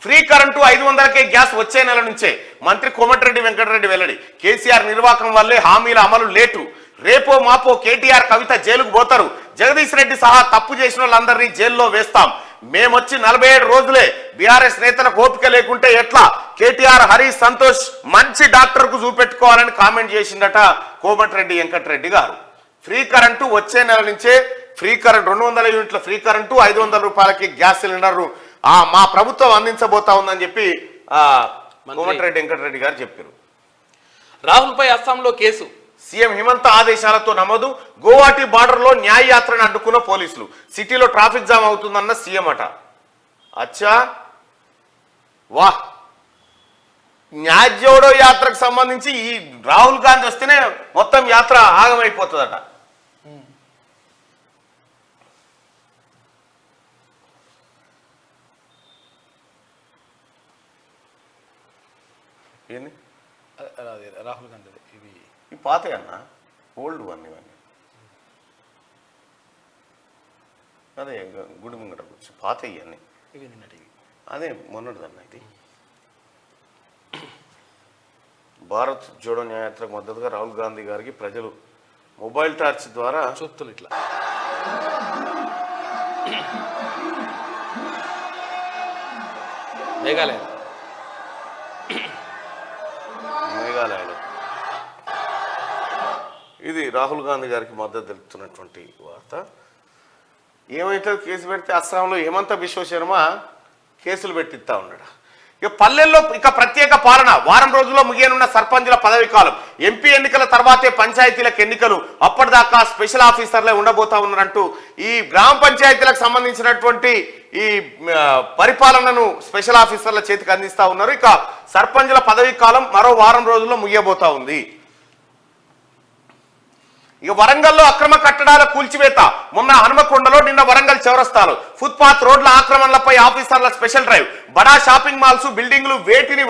ఫ్రీ కరెంటు 500కే గ్యాస్ వచ్చే నెల నుంచే మంత్రి కోమటిరెడ్డి వెంకటరెడ్డి వెల్లడి. కేసీఆర్ నిర్వాహకం వల్లే హామీల అమలు లేటు. రేపో మాపో కేటీఆర్, కవిత జైలుకు పోతారు. జగదీష్ రెడ్డి సహా తప్పు చేసిన వాళ్ళందరినీ జైల్లో వేస్తాం. మేమొచ్చి 47 రోజులే. బీఆర్ఎస్ నేతలకు ఓపిక లేకుంటే ఎట్లా? కేటీఆర్, హరీష్, సంతోష్ మంచి డాక్టర్ కు చూపెట్టుకోవాలని కామెంట్ చేసిందట కోమటిరెడ్డి వెంకటరెడ్డి గారు. ఫ్రీ కరెంటు వచ్చే నెల నుంచే ఫ్రీ కరెంట్ 200 యూనిట్ల ఫ్రీ కరెంటు, 500 రూపాయలకి గ్యాస్ సిలిండర్ మా ప్రభుత్వం అందించబోతా ఉందని చెప్పి కోమటిరెడ్డి వెంకటరెడ్డి గారు చెప్పారు. రాహుల్ పై అస్సాంలో కేసు. సీఎం హిమంత ఆదేశాలతో నమోదు. గోవాటి బార్డర్లో న్యాయ యాత్రను అడ్డుకున్న పోలీసులు. సిటీలో ట్రాఫిక్ జామ్ అవుతుందన్న సీఎం అట. అచ్చా వా, న్యాయ జోడో యాత్రకు సంబంధించి ఈ రాహుల్ గాంధీ వస్తేనే మొత్తం యాత్ర ఆగమైపోతుందట. ఏంది రాహుల్ గాంధీ ఈ పాత అన్న ఓల్డ్ వన్ ఇవన్నీ. అదే గుడి ముంగట కూర్చో పాత ఇవన్నీ. అదే మొన్నటిదన్న ఇది. భారత్ జోడో న్యాయయాత్రకు మద్దతుగా రాహుల్ గాంధీ గారికి ప్రజలు మొబైల్ టార్చ్ ద్వారా చూస్తులు ఇట్లా మేఘాలయలో ఇది రాహుల్ గాంధీ గారికి మద్దతు తెలుపుతున్నటువంటి వార్త. ఏమైతే కేసు పెడితే అస్సాంలో హేమంత బిశ్వ శర్మ కేసులు పెట్టిస్తా ఉన్నాడు. ఇక పల్లెల్లో ఇక ప్రత్యేక పాలన, వారం రోజుల్లో ముగియనున్న సర్పంచుల పదవి కాలం, ఎంపీ ఎన్నికల తర్వాతే పంచాయతీలకు ఎన్నికలు, అప్పటిదాకా స్పెషల్ ఆఫీసర్లే ఉండబోతా ఉన్నారంటూ ఈ గ్రామ పంచాయతీలకు సంబంధించినటువంటి ఈ పరిపాలనను స్పెషల్ ఆఫీసర్ల చేతికి అందిస్తా ఉన్నారు. ఇక సర్పంచుల పదవి కాలం మరో వారం రోజుల్లో ముగియబోతా ఉంది. ఇక వరంగల్లో అక్రమ కట్టడాల కూల్చివేత, మొన్న హనుమకొండలో, నిన్న వరంగల్ చౌరస్తాలో ఫుట్పాత్ రోడ్ల ఆక్రమణలపై ఆఫీసర్ల స్పెషల్ డ్రైవ్, బడా షాపింగ్ మాల్స్ బిల్డింగ్లు వేటిని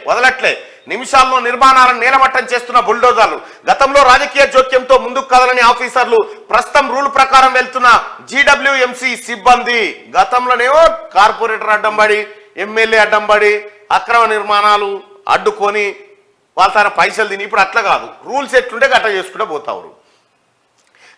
వదలట్లే, నిమిషాల్లో నిర్మాణాలను నేలమట్టం చేస్తున్న బుల్డోజర్లు, గతంలో రాజకీయ జోక్యంతో ముందుకు కదలని ఆఫీసర్లు, ప్రస్తుతం రూల్ ప్రకారం వెళ్తున్న జీడబ్ల్యూఎంసీ సిబ్బంది, గతంలోనేమో కార్పొరేటర్ అడ్డంబడి, ఎమ్మెల్యే అడ్డంబడి అక్రమ నిర్మాణాలు అడ్డుకొని వాళ్ళ తన పైసలు తిని, ఇప్పుడు అట్లా కాదు, రూల్స్ ఎట్లుంటే గట్ట చేసుకుంటూ పోతారు.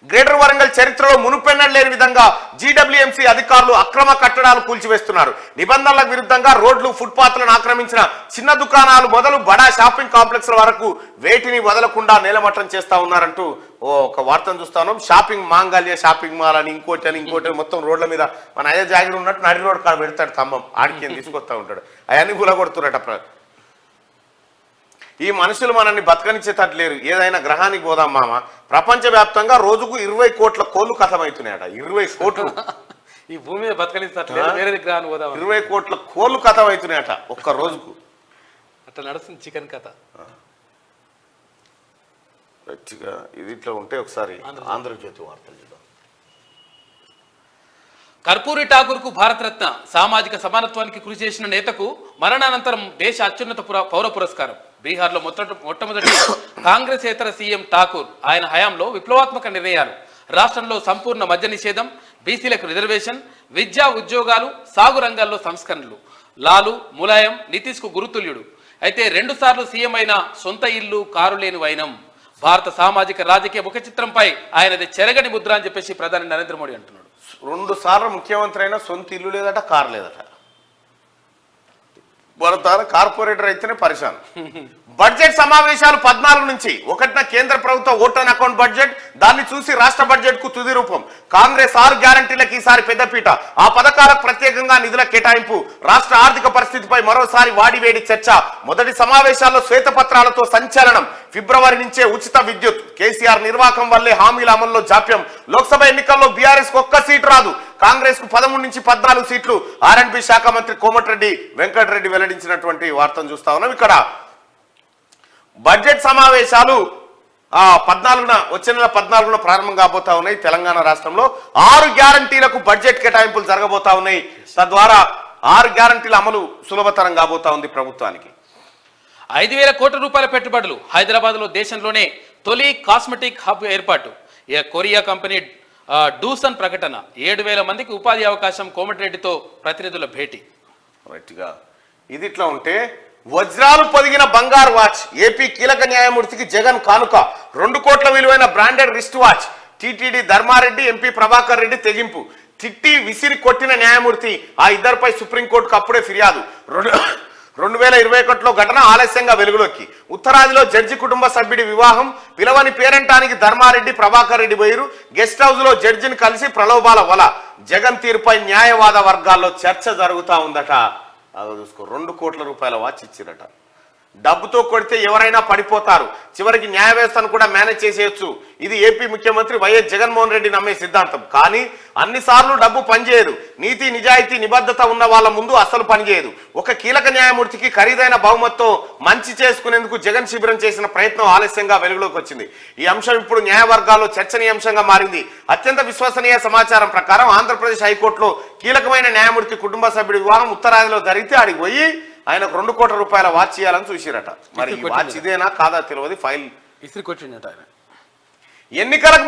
గ్రేటర్ వరంగల్ చరిత్రలో మునుపెన్నడూ లేని విధంగా జీడబ్ల్యూఎంసీ అధికారులు అక్రమ కట్టడాలు కూల్చివేస్తున్నారు. నిబంధనలకు విరుద్ధంగా రోడ్లు, ఫుట్పాత్లను ఆక్రమించిన చిన్న దుకాణాలు మొదలు బడా షాపింగ్ కాంప్లెక్స్ల వరకు వేటిని వదలకుండా నేలమట్టం చేస్తా ఉన్నారంటూ ఒక వార్తను చూస్తా ఉన్నాం. షాపింగ్ మాంగళ్య షాపింగ్ మాల్ అని ఇంకోటి మొత్తం రోడ్ల మీద మన అయ్యే జాగిరి ఉన్నట్టు నడి రోడ్ కాడ పెడతాడు స్తంభం, ఆడికి తీసుకొస్తా ఉంటాడు, అవన్నీ గులగొడుతున్నట్ట. ఈ మనుషులు మనల్ని బతకనిచ్చేటట్టు లేరు. ఏదైనా గ్రహానికి పోదాం మామ, ప్రపంచవ్యాప్తంగా రోజుకు 20 కోట్ల కోళ్ళు కథమవుతున్నాయట. 20 కోట్లు ఈ భూమి మీద బతకనిస్తట్లేదు, వేరే గ్రహానికి పోదాం. 20 కోట్ల కోళ్ళు కథమవుతున్నాయట ఒక్క రోజుకు. అట్లా నడుస్తుంది చికెన్ కథ. ఇది ఇట్లా ఉంటే ఒకసారి ఆంధ్రజ్యోతి వార్తలు చూద్దాం. కర్పూరి ఠాకూర్కు భారతరత్న, సామాజిక సమానత్వానికి కృషి చేసిన నేతకు మరణానంతరం దేశ అత్యున్నత పౌర పురస్కారం. బీహార్లో మొట్టమొదటి కాంగ్రెసేతర సీఎం ఠాకూర్, ఆయన హయాంలో విప్లవాత్మక నిర్ణయాలు, రాష్ట్రంలో సంపూర్ణ మద్య నిషేధం, బీసీలకు రిజర్వేషన్, విద్యా ఉద్యోగాలు, సాగు రంగాల్లో సంస్కరణలు, లాలు, ములాయం, నితీష్కు గురుతుల్యుడు. అయితే 2 సార్లు సీఎం అయిన సొంత ఇల్లు, కారు లేని వైనం. భారత సామాజిక రాజకీయ ముఖ చిత్రంపై ఆయనది చెరగని ముద్ర అని చెప్పేసి ప్రధాని నరేంద్ర మోడీ అంటున్నాడు. 2 సార్లు ముఖ్యమంత్రి అయినా సొంత ఇల్లు లేదట, కారు లేదట. వాళ్ళ కార్పొరేటర్ అయితేనే పరిశాన్. బడ్జెట్ సమావేశాలు 14 నుంచి 1న కేంద్ర ప్రభుత్వ ఓటాన్ అకౌంట్ బడ్జెట్, దాన్ని చూసి రాష్ట్ర బడ్జెట్ కు తుది రూపం. కాంగ్రెస్ 6 గ్యారంటీలకు ఈసారి పెద్దపీట, ఆ పథకాలకు ప్రత్యేకంగా నిధుల కేటాయింపు, రాష్ట్ర ఆర్థిక పరిస్థితిపై మరోసారి వాడివేడి చర్చ. మొదటి సమావేశాల్లో శ్వేతపత్రాలతో సంచలనం, ఫిబ్రవరి నుంచే ఉచిత విద్యుత్, కేసీఆర్ నిర్వాహకం వల్లే హామీల అమల్లో జాప్యం, లోక్సభ ఎన్నికల్లో బీఆర్ఎస్ కు 1 సీటు రాదు, కాంగ్రెస్ కు 13 నుంచి 14 సీట్లు. ఆర్ఎండ్బి శాఖ మంత్రి కోమటిరెడ్డి వెంకటరెడ్డి వెల్లడించినటువంటి వార్తను చూస్తా ఉన్నాం. ఇక్కడ బడ్జెట్ సమావేశాలు 14న, వచ్చే నెల 14న ప్రారంభం కాబోతా ఉన్నాయి. తెలంగాణ రాష్ట్రంలో 6 గ్యారంటీలకు బడ్జెట్ కేటాయింపులు జరగబోతా ఉన్నాయి. తద్వారా 6 గ్యారంటీల అమలు సులభతరం కాబోతా ఉంది ప్రభుత్వానికి. 5,000 కోట్ల రూపాయల పెట్టుబడులు, హైదరాబాద్ లో దేశంలోనే తొలి కాస్మెటిక్ హబ్ ఏర్పాటు. కొరియా కంపెనీ డూసన్ ప్రకటన, 7,000 మందికి ఉపాధి అవకాశం. కోమటిరెడ్డితో ప్రతినిధుల భేటీ. రైట్గా ఇది ఇట్లా ఉంటే, వజ్రాలు పొదిగిన బంగారు వాచ్, ఏపీ కీలక న్యాయమూర్తికి జగన్ కానుక. 2 కోట్ల విలువైన branded wrist watch, TTD Dharma Reddy, MP Prabhakar Reddy తెగింపు. తిట్టి విసిరి కొట్టిన న్యాయమూర్తి, ఆ ఇద్దరిపై సుప్రీంకోర్టుకు అప్పుడే ఫిర్యాదు. 2021లో ఘటన ఆలస్యంగా వెలుగులోకి. ఉత్తరాదిలో జడ్జి కుటుంబ సభ్యుడి వివాహం, పిలవని పేరంటానికి ధర్మారెడ్డి, ప్రభాకర్ రెడ్డి పోయిరు. గెస్ట్ హౌస్ లో జడ్జిని కలిసి ప్రలోభాల వల. జగన్ తీరుపై న్యాయవాద వర్గాల్లో చర్చ జరుగుతా ఉందట. అదో చూసుకో, 2 కోట్ల రూపాయల వాచ్ ఇచ్చిరట. డబ్బుతో కొడితే ఎవరైనా పడిపోతారు, చివరికి న్యాయ వ్యవస్థను కూడా మేనేజ్ చేసేయచ్చు. ఇది ఏపీ ముఖ్యమంత్రి వైఎస్ జగన్మోహన్ రెడ్డి నమ్మే సిద్ధాంతం. కానీ అన్నిసార్లు డబ్బు పనిచేయదు. నీతి, నిజాయితీ, నిబద్ధత ఉన్న వాళ్ళ ముందు అస్సలు పనిచేయదు. ఒక కీలక న్యాయమూర్తికి ఖరీదైన బహుమతితో మంచి చేసుకునేందుకు జగన్ శిబిరం చేసిన ప్రయత్నం ఆలస్యంగా వెలుగులోకి వచ్చింది. ఈ అంశం ఇప్పుడు న్యాయవర్గాల్లో చర్చనీయాంశంగా మారింది. అత్యంత విశ్వసనీయ సమాచారం ప్రకారం ఆంధ్రప్రదేశ్ హైకోర్టులో కీలకమైన న్యాయమూర్తి కుటుంబ సభ్యుడి వివాహం ఉత్తరాదిలో జరిగితే ఆడికి పోయి ఆయనకు 2 కోట్ల రూపాయల వాచ్ చేయాలని చూసిరట. మరి ఈ వాచ్ ఇదేనా కాదా తెలియదు. ఫైల్ ఇస్త్రీ కొట్టిండట ఆయన. ఎన్నికలకు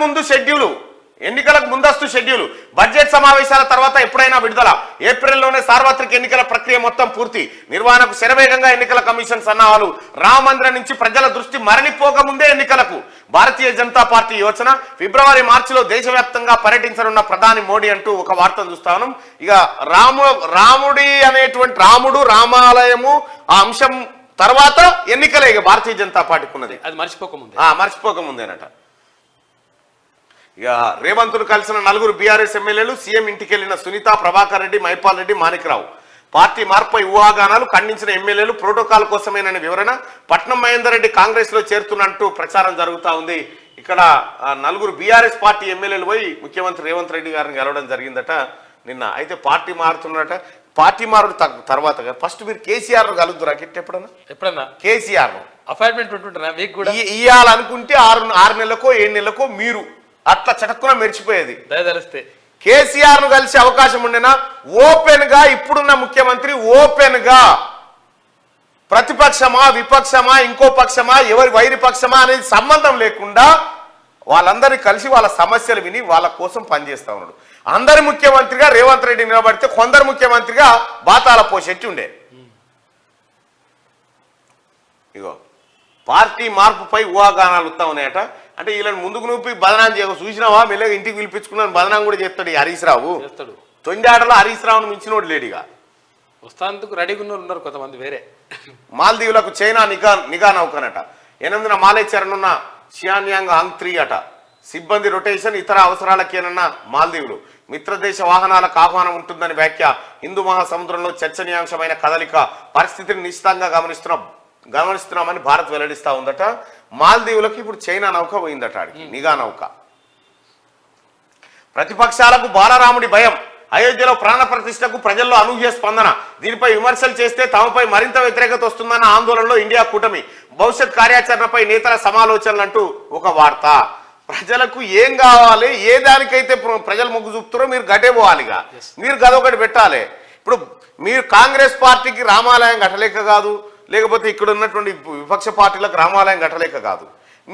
ముందస్తు షెడ్యూలు, బడ్జెట్ సమావేశాల తర్వాత ఎప్పుడైనా విడుదల. ఏప్రిల్లోనే సార్వత్రిక ఎన్నికల ప్రక్రియ మొత్తం పూర్తి. నిర్వహణకు శరవేగంగా ఎన్నికల కమిషన్ సన్నాహాలు. రామ మందిరం నుంచి ప్రజల దృష్టి మరలిపోకముందే ఎన్నికలకు భారతీయ జనతా పార్టీ యోచన. ఫిబ్రవరి, మార్చిలో దేశవ్యాప్తంగా పర్యటించనున్న ప్రధాని మోడీ అంటూ ఒక వార్తను చూస్తా ఉన్నాం. ఇక రాముడు, రామాలయము ఆ అంశం తర్వాత ఎన్నికలే ఇక భారతీయ జనతా పార్టీకి ఉన్నది. అది మర్చిపోకముందేనట. ఇక రేవంత్ను కలిసిన 4 బీఆర్ఎస్ ఎమ్మెల్యేలు, సీఎం ఇంటికి వెళ్లిన సునీత, ప్రభాకర్ రెడ్డి, మైపాల్ రెడ్డి, మాణిక్రావు. పార్టీ మార్పుపై ఊహాగానాలు ఖండించిన ఎమ్మెల్యేలు ప్రోటోకాల్ కోసమేనని వివరణ. పట్నం మహేందర్ రెడ్డి కాంగ్రెస్ లో చేరుతున్నట్టు ప్రచారం జరుగుతూ ఉంది. ఇక్కడ నలుగురు బీఆర్ఎస్ పార్టీ ఎమ్మెల్యేలు పోయి ముఖ్యమంత్రి రేవంత్ రెడ్డి గారిని కలవడం జరిగిందట నిన్న. అయితే పార్టీ మారుతున్నట. పార్టీ మారు తర్వాత ఫస్ట్ మీరు కేసీఆర్ కలుద్దురా ఎప్పుడన్నా కేసీఆర్ అపాయింట్మెంట్ ఉంటుంటారా మీకు కూడా? ఇయ్యాలనుకుంటే 6 నెలలకో 7 నెలలకో మీరు అట్లా చటక్కున మెరిచిపోయేది. దయదలిస్తే కేసీఆర్ ను కలిసే అవకాశం ఉండేనా? ఓపెన్ గా ఇప్పుడున్న ముఖ్యమంత్రి ఓపెన్ గా ప్రతిపక్షమా విపక్షమా ఇంకో పక్షమా ఎవరి వైరి పక్షమా అనేది సంబంధం లేకుండా వాళ్ళందరినీ కలిసి వాళ్ళ సమస్యలు విని వాళ్ళ కోసం పనిచేస్తా ఉన్నాడు. అందరి ముఖ్యమంత్రిగా రేవంత్ రెడ్డి నిలబడితే కొందరు ముఖ్యమంత్రిగా బాతాల పోషెట్టి ఉండే. ఇగో పార్టీ మార్పుపై ఊహాగానాలు వస్తా ఉన్నాయట. అంటే వీళ్ళని ముందుకు నూపి బదనాం చేయక చూసినావా? మెల్లగా ఇంటికి పిలిపించుకున్నాను బదనాం కూడా చేస్తాడు ఈ హరీష్ రావు. తొండాటలో హరీష్ రావును మించినోడు లేడిగా. వస్తాందుకు రెడీగా ఉన్నారు కొంతమంది వేరే. మాల్దీవులకు చైనా నిఘా నౌకనట. 8న మాలేచరణున్న షియాన్యాంగ్ హాంగ్ 3 అట. సిబ్బంది రొటేషన్ ఇతర అవసరాలకేనన్న మాల్దీవులు. మిత్రదేశ వాహనాలకు ఆహ్వానం ఉంటుందని వ్యాఖ్య. హిందూ మహాసముద్రంలో చర్చనీయాంశమైన కదలిక. పరిస్థితిని నిశ్చితంగా గమనిస్తున్నామని భారత్ వెల్లడిస్తా ఉందట. మాల్దీవులకు ఇప్పుడు చైనా నౌక పోయిందట. ఆడికి నిఘా నౌక. ప్రతిపక్షాలకు బాలరాముడి భయం. అయోధ్యలో ప్రాణ ప్రతిష్టకు ప్రజల్లో అనూహ్య స్పందన. దీనిపై విమర్శలు చేస్తే తమపై మరింత వ్యతిరేకత వస్తుందన్న ఆందోళనలో ఇండియా కూటమి. భవిష్యత్ కార్యాచరణపై నేతల సమాలోచనలు అంటూ ఒక వార్త. ప్రజలకు ఏం కావాలి, ఏ దానికైతే ప్రజలు మొగ్గు చూపుతారో మీరు గటే పోవాలిగా. మీరు గదొకటి పెట్టాలి. ఇప్పుడు మీరు కాంగ్రెస్ పార్టీకి రామాలయం కట్టలేక కాదు, లేకపోతే ఇక్కడ ఉన్నటువంటి విపక్ష పార్టీలకు రామాలయం కట్టలేక కాదు.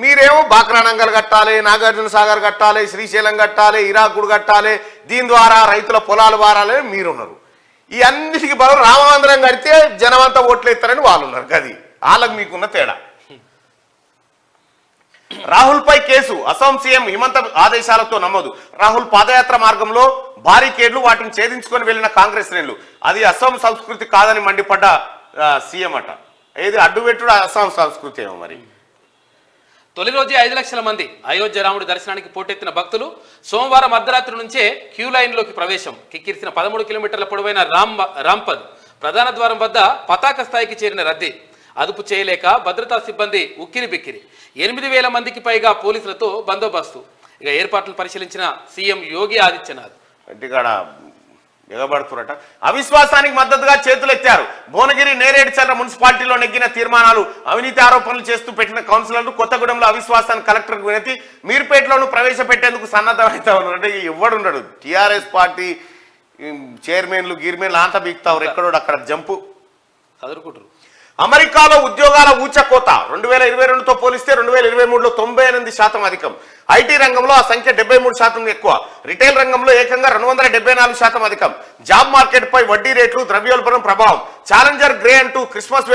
మీరేమో బాక్రానంగల్ కట్టాలి, నాగార్జున సాగర్ కట్టాలి, శ్రీశైలం కట్టాలి, ఇరాకుడు కట్టాలి, దీని ద్వారా రైతుల పొలాలు వారాలని మీరున్నారు. ఈ అన్నిటికీ బదులు రామమందిరం కడితే జనమంతా ఓట్లు ఎత్తారని వాళ్ళు ఉన్నారు. అది వాళ్ళకు మీకున్న తేడా. రాహుల్ పై కేసు. అసోం సీఎం హిమంత ఆదేశాలతో నమోదు. రాహుల్ పాదయాత్ర మార్గంలో బారికేడ్లు, వాటిని ఛేదించుకొని వెళ్లిన కాంగ్రెస్ శ్రేణులు. అది అసోం సంస్కృతి కాదని మండిపడ్డ సీఎం అట. ఏది అడ్డుపెట్టుడు అస్సాం సంస్కృతి ఏమో మరి. తొలి రోజే 5 లక్షల మంది అయోధ్య రాముడి దర్శనానికి పోటెత్తిన భక్తులు సోమవారం అర్ధరాత్రి నుంచే క్యూ లైన్లోకి ప్రవేశం. కిక్కిరిసిన 13 కిలోమీటర్ల పొడవైన రాంపద్ ప్రధాన ద్వారం వద్ద పతాక స్థాయికి చేరిన రద్దీ. అదుపు చేయలేక భద్రతా సిబ్బంది ఉక్కిరి బిక్కిరి. 8,000 మందికి పైగా పోలీసులతో బందోబస్తు. ఇక ఏర్పాట్లు పరిశీలించిన సీఎం యోగి ఆదిత్యనాథ్ ఎగబడుతున్నట. అవిశ్వాసానికి మద్దతుగా చేతులెత్తారు. భువనగిరి, నేరేడుచర్ల మున్సిపాలిటీలో నెగ్గిన తీర్మానాలు. అవినీతి ఆరోపణలు చేస్తూ పెట్టిన కౌన్సిలర్లు. కొత్తగూడెంలో అవిశ్వాసాన్ని కలెక్టర్కు వినతి. మీర్పేటలోనూ ప్రవేశపెట్టేందుకు సన్నద్ధమవుతా ఉన్నారు. అంటే ఎవడుండడు టీఆర్ఎస్ పార్టీ చైర్మన్లు గిర్మెన్లు అంతా బీక్తారు. ఎక్కడో అక్కడ జంపు చదువుకుంటారు. అమెరికాలో ఉద్యోగాల ఊచకోత. 2022తో పోలిస్తే 2023లో 98% అధికం. ఐటీ రంగంలో ఆ సంఖ్య 73% ఎక్కువ. రిటైల్ రంగంలో ఏకంగా 274% అధికం. జాబ్ మార్కెట్ పై వడ్డీ రేట్లు, ద్రవ్యోల్బణం ప్రభావం. ఛాలెంజర్ గ్రే అంటూ క్రిస్మస్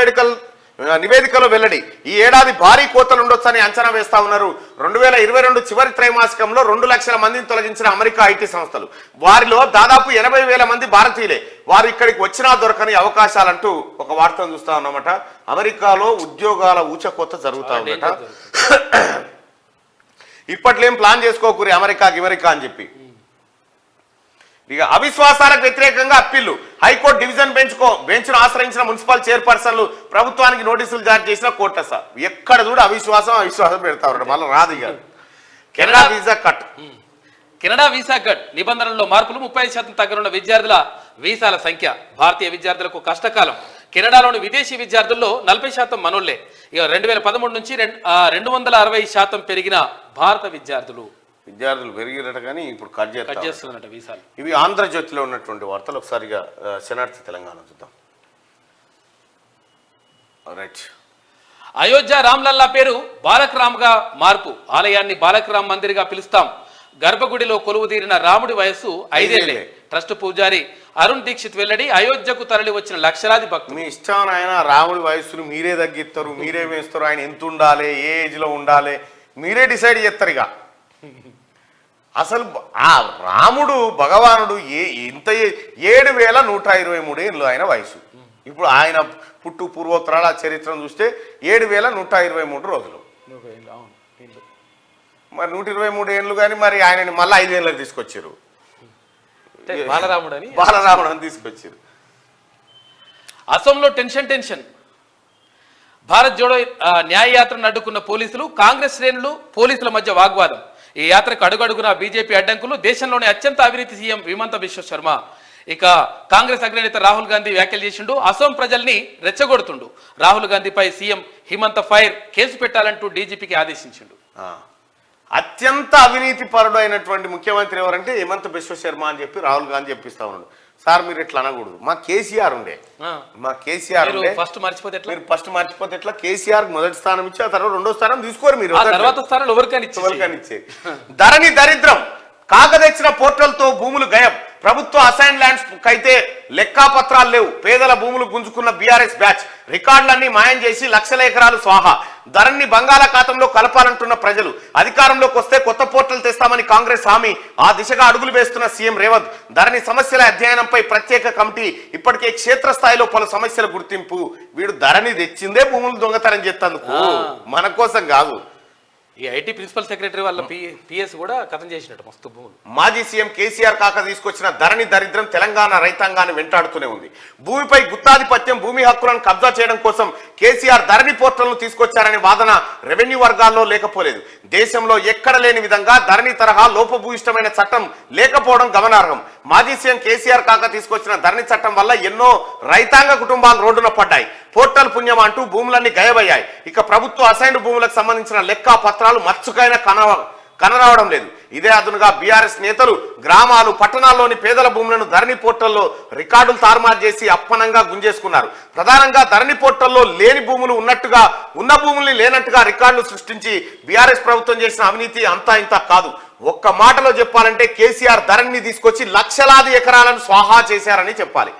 నివేదికలో వెల్లడి. ఈ ఏడాది భారీ కోతలు ఉండొచ్చని అంచనా వేస్తా ఉన్నారు. 2022 చివరి త్రైమాసికంలో 2 లక్షల మందిని తొలగించిన అమెరికా ఐటీ సంస్థలు. వారిలో దాదాపు 80,000 మంది భారతీయులే. వారు ఇక్కడికి వచ్చినా దొరకని అవకాశాలంటూ ఒక వార్తను చూస్తా ఉన్నామట. అమెరికాలో ఉద్యోగాల ఊచకోత జరుగుతా ఉందట. ఇప్పట్లో ఏం ప్లాన్ చేసుకోకూరి అమెరికా అని చెప్పి. ఇక అవిశ్వాసాలకు వ్యతిరేకంగా అప్పీళ్లు. హైకోర్టు డివిజన్ బెంచ్ను ఆశ్రయించిన మున్సిపల్ చైర్పర్సన్లు ప్రభుత్వానికి నోటీసులు జారీ చేసిన కోర్టస. ఎక్కడ చూడు అవిశ్వాసం పెడతా ఉంటారు. మళ్ళీ రాదు. ఇక కెనడా వీసా కట్ నిబంధనల్లో మార్పులు. 35% తగ్గనున్న విద్యార్థుల వీసాల సంఖ్య. భారతీయ విద్యార్థులకు కష్టకాలం. కెనడాలోని విదేశీ విద్యార్థుల్లో 40% మనోళ్లే. ఇక 2013 నుంచి 260% పెరిగిన భారత విద్యార్థులు పెరిగిరట. కానీ ఇప్పుడు కట్ చేస్తున్నట వీసాలు. ఇవి ఆంధ్రజ్యోతిలో ఉన్నటువంటి వార్తలు. ఒకసారిగా శనార్థి తెలంగాణ చూద్దాం. రైట్. అయోధ్య రామ్లల్లా పేరు బాలక్ రామ్ గా మార్పు. ఆలయాన్ని బాలక్ రామ్ మందిర్ గా పిలుస్తాం. గర్భగుడిలో కొలువు తీరిన రాముడి వయస్సు 5 ఏళ్లే. ట్రస్ట్ పూజారి అరుణ్ దీక్షిత్ వెల్లడి. అయోధ్యకు తరలి వచ్చిన లక్షలాది భక్తులు. మీ ఇష్టం ఆయన రాముడి వయస్సును మీరే తగ్గిస్తారు, మీరే వేస్తారు. ఆయన ఎంత ఉండాలి, ఏ ఏజ్ లో ఉండాలి మీరే డిసైడ్ చేస్తారు. ఇక అసలు ఆ రాముడు భగవానుడు ఇంత 7,123 ఏళ్ళు ఆయన వయసు. ఇప్పుడు ఆయన పుట్టు పూర్వోత్తరాల చరిత్రను చూస్తే 7,123 రోజులు. మరి 123 ఏళ్ళు. కానీ మరి ఆయనని మళ్ళీ 5 ఏళ్ళకి తీసుకొచ్చారు. బాలరాముడు అని తీసుకొచ్చారు. అసోంలో టెన్షన్. భారత్ జోడో న్యాయ యాత్రను అడ్డుకున్న పోలీసులు, కాంగ్రెస్ శ్రేణులు పోలీసుల మధ్య వాగ్వాదం. ఈ యాత్రకు అడుగడుగున బీజేపీ అడ్డంకులు. దేశంలోని అత్యంత అవినీతి సీఎం హిమంత బిశ్వ శర్మ. ఇక కాంగ్రెస్ అగ్రనేత రాహుల్ గాంధీ వ్యాఖ్యలు చేసిండు. అసోం ప్రజల్ని రెచ్చగొడుతుండు. రాహుల్ గాంధీపై సీఎం హిమంత ఫైర్ కేసు పెట్టాలంటూ డీజీపీకి ఆదేశించిండు. అత్యంత అవినీతి పరుడు అయినటువంటి ముఖ్యమంత్రి ఎవరంటే హిమంత బిశ్వ శర్మ అని చెప్పి రాహుల్ గాంధీ చెప్పిస్తా ఉన్నాడు. సార్ మీరు ఇట్లా అనకూడదు, మా కేసీఆర్ ఉండే ఫస్ట్ మర్చిపోతే ఎట్లా? మీరు ఫస్ట్ మర్చిపోతే ఎట్లా? కేసీఆర్ మొదటి స్థానం ఇచ్చి ఆ తర్వాత రెండో స్థానం తీసుకోరు మీరు. తర్వాత స్థానంలో ఎవరికైనా ఇచ్చే ధరణి దరిద్రం. కాకదెచ్చిన పోర్టల్తో భూములు గయం. ప్రభుత్వ అసైన్ ల్యాండ్స్ కైతే లెక్కాపత్రాలు లేవు. పేదల భూములు గుంజుకున్న బీఆర్ఎస్ బ్యాచ్. రికార్డులన్నీ మాయం చేసి లక్షల ఎకరాలు స్వాహా. ధరణి బంగాళాఖాతంలో కలపాలంటున్న ప్రజలు. అధికారంలోకి వస్తే కొత్త పోర్టల్ తెస్తామని కాంగ్రెస్ హామీ. ఆ దిశగా అడుగులు వేస్తున్న సీఎం రేవంత్. ధరణి సమస్యల అధ్యయనంపై ప్రత్యేక కమిటీ. ఇప్పటికే క్షేత్రస్థాయిలో పలు సమస్యల గుర్తింపు. వీడు ధరణి తెచ్చిందే భూములు దొంగతనం చేస్తందుకు, మన కోసం కాదు. ఈ ఐటీ ప్రిన్సిపల్ సెక్రటరీ వాళ్ళ పిఎస్ కూడా కథం చేసినట్టు మస్తు భూములు. మాజీ సీఎం కేసీఆర్ కాక తీసుకొచ్చిన ధరణి దరిద్రం తెలంగాణ రైతాంగాన్ని వెంటాడుతూనే ఉంది. భూమిపై గుత్తాధిపత్యం, భూమి హక్కులను కబ్జా చేయడం కోసం కేసీఆర్ ధరణి పోర్టల్ను తీసుకొచ్చారనే వాదన రెవెన్యూ వర్గాల్లో లేకపోలేదు. దేశంలో ఎక్కడ లేని విధంగా ధరణి తరహా లోపభూయిష్టమైన చట్టం లేకపోవడం గమనార్హం. మాజీ సీఎం కేసీఆర్ కాక తీసుకొచ్చిన ధరణి చట్టం వల్ల ఎన్నో రైతాంగ కుటుంబాలు రోడ్డున పడ్డాయి. పోర్టల్ పుణ్యం అంటూ భూములన్నీ గయబయ్యాయి. ఇక ప్రభుత్వ అసైన్డ్ భూములకు సంబంధించిన లెక్కా పత్రాలు మచ్చుకైనా కనరావడం లేదు. ఇదే అదునుగా బీఆర్ఎస్ నేతలు గ్రామాలు, పట్టణాల్లోని పేదల భూములను ధరణి పోర్టల్లో రికార్డులు తారుమారు చేసి అప్పనంగా గుంజేసుకున్నారు. ప్రధానంగా ధరణి పోర్టల్లో లేని భూములు ఉన్నట్టుగా, ఉన్న భూముల్ని లేనట్టుగా రికార్డులు సృష్టించి బీఆర్ఎస్ ప్రభుత్వం చేసిన అవినీతి అంతా ఇంత కాదు. ఒక్క మాటలో చెప్పాలంటే కేసీఆర్ ధరణిని తీసుకొచ్చి లక్షలాది ఎకరాలను స్వాహా చేశారని చెప్పాలి.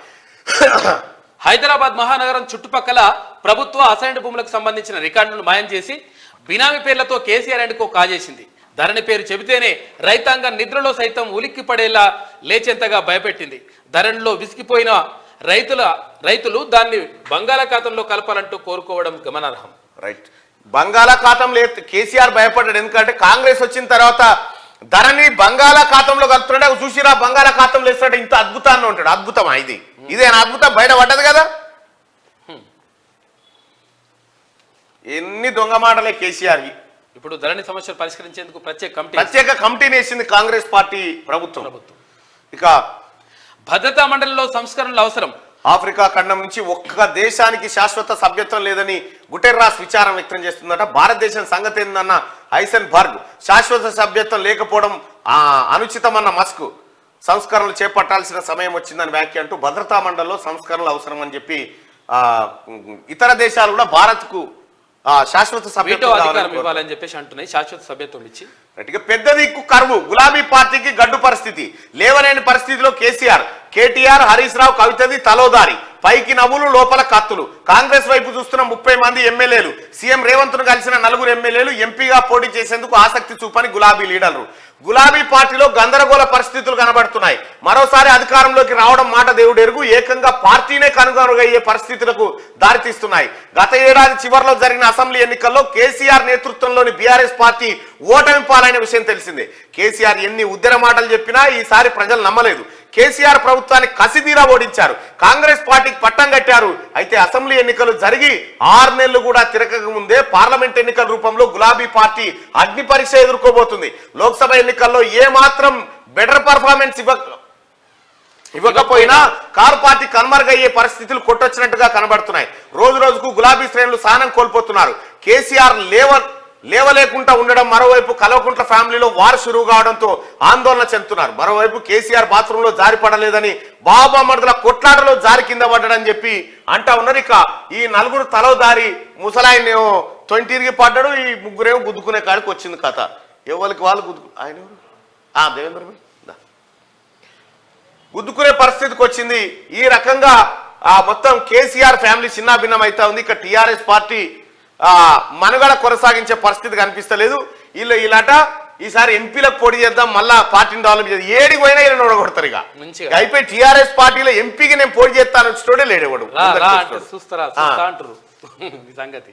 హైదరాబాద్ మహానగరం చుట్టుపక్కల ప్రభుత్వ అసైన్డ్ భూములకు సంబంధించిన రికార్డులను మాయం చేసి బినామీ పేర్లతో కేసీఆర్ అండ్కో కాజేసింది. ధరణి పేరు చెబితేనే రైతాంగం నిద్రలో సైతం ఉలిక్కి పడేలా లేచేంతగా భయపెట్టింది. ధరణిలో విసిగిపోయిన రైతులు దాన్ని బంగాళాఖాతంలో కలపాలంటూ కోరుకోవడం గమనార్హం. రైట్, బంగాళాఖాతం లేదు కేసీఆర్ భయపడ్డాడు. ఎందుకంటే కాంగ్రెస్ వచ్చిన తర్వాత ధరణి బంగాళాఖాతంలో కలుపుతున్నాడు. చూసిరా బంగాళాఖాతంలో వేస్తాడు, ఇంత అద్భుతాన్ని ఉంటాడు. అద్భుతమా ఇది? ఇదేనా అద్భుతం? బయట పడ్డది కదా. ఎన్ని దొంగ మాటలే కేసీఆర్. ఇప్పుడు ధరణి సమస్యలు పరిష్కరించేందుకు ప్రత్యేక కమిటీని వేసింది కాంగ్రెస్ పార్టీ ప్రభుత్వం. ఇక భద్రతా మండలిలో సంస్కరణలు అవసరం. ఆఫ్రికా ఖండం నుంచి ఒక్క దేశానికి శాశ్వత సభ్యత్వం లేదని గుటెర్రాస్ విచారం వ్యక్తం చేస్తుందట. భారతదేశం సంగతి ఏందన్న ఐసెన్బర్గ్. శాశ్వత సభ్యత్వం లేకపోవడం అనుచితమన్న మస్క్. సంస్కరణలు చేపట్టాల్సిన సమయం వచ్చిందని వ్యాఖ్య అంటూ భద్రతా మండలిలో సంస్కరణలు అవసరం అని చెప్పి ఇతర దేశాలు కూడా భారత్కు శాశ్వత సభ్యత్వం ఇవ్వాలని చెప్పేసి అంటున్నాయి. శాశ్వత సభ్యత్వం ఇచ్చి పెద్ద దిక్కు కరువు. గులాబీ పార్టీకి గడ్డు పరిస్థితి. లేవలేని పరిస్థితిలో కేసీఆర్, కేటీఆర్, హరీష్ రావు కవితది తలోదారి. పైకి నవ్వులు, లోపల కత్తులు. కాంగ్రెస్ వైపు చూస్తున్న 30 మంది ఎమ్మెల్యేలు. సీఎం రేవంత్ ను కలిసిన 4 ఎమ్మెల్యేలు ఎంపీగా పోటీ చేసేందుకు ఆసక్తి చూపని గులాబీ లీడర్లు. గులాబీ పార్టీలో గందరగోళ పరిస్థితులు కనబడుతున్నాయి. మరోసారి అధికారంలోకి రావడం మాట దేవుడు ఎరుగు. ఏకంగా పార్టీనే కనుగొనగయ్యే పరిస్థితులకు దారితీస్తున్నాయి. గత ఏడాది చివరిలో జరిగిన అసెంబ్లీ ఎన్నికల్లో కేసీఆర్ నేతృత్వంలోని బీఆర్ఎస్ పార్టీ ఓటమి పాలైన విషయం తెలిసిందే. కేసీఆర్ ఎన్ని ఉద్దర మాటలు చెప్పినా ఈసారి ప్రజలు నమ్మలేదు. కేసీఆర్ ప్రభుత్వాన్ని కసిదీరా ఓడించారు. కాంగ్రెస్ పార్టీకి పట్టం కట్టారు. అయితే అసెంబ్లీ ఎన్నికలు జరిగి 6 నెలలు కూడా తిరగక ముందే పార్లమెంట్ ఎన్నికల రూపంలో గులాబీ పార్టీ అగ్ని పరీక్ష ఎదుర్కోబోతుంది. లోక్సభ ఎన్నికల్లో ఏ మాత్రం బెటర్ పర్ఫార్మెన్స్ ఇవ్వకపోయినా కారు పార్టీ కనుమరుగయ్యే పరిస్థితులు కొట్టొచ్చినట్టుగా కనబడుతున్నాయి. రోజు రోజుకు గులాబీ శ్రేణులు స్థానం కోల్పోతున్నారు. కేసీఆర్ లేవలేకుండా ఉండడం, మరోవైపు కల్వకుంట్ల ఫ్యామిలీలో వార్ షురువు కావడంతో ఆందోళన చెందుతున్నారు. మరోవైపు కేసీఆర్ బాత్రూంలో జారి పడలేదని, బాబా మర్దుల కొట్లాటలో జారి కింద పడ్డాడని చెప్పి అంటా ఉన్నారు. ఇక ఈ 4 తలో దారి ముసలాయనేమో తొంటిరిగి పడ్డాడు. ఈ 3 గుద్దుకునే కాడికి వచ్చింది కథ. ఎవరికి వాళ్ళు ఆయన దేవేంద్ర గుద్దుకునే పరిస్థితికి వచ్చింది. ఈ రకంగా మొత్తం కేసీఆర్ ఫ్యామిలీ చిన్నాభిన్నం అవుతా ఉంది. ఇక టీఆర్ఎస్ పార్టీ మనుగడ కొనసాగించే పరిస్థితి కనిపిస్తలేదు. ఇలాట ఈసారి ఎంపీలకు పోటీ చేద్దాం, మళ్ళా పార్టీని డెవలప్ చేద్దాం. ఏడికి పోయినా ఇలా నోడగొడతారు. ఇక అయిపోయి టీఆర్ఎస్ పార్టీలో ఎంపీకి నేను పోటీ చేస్తాను స్టోడే లేడేవాడు. సంగతి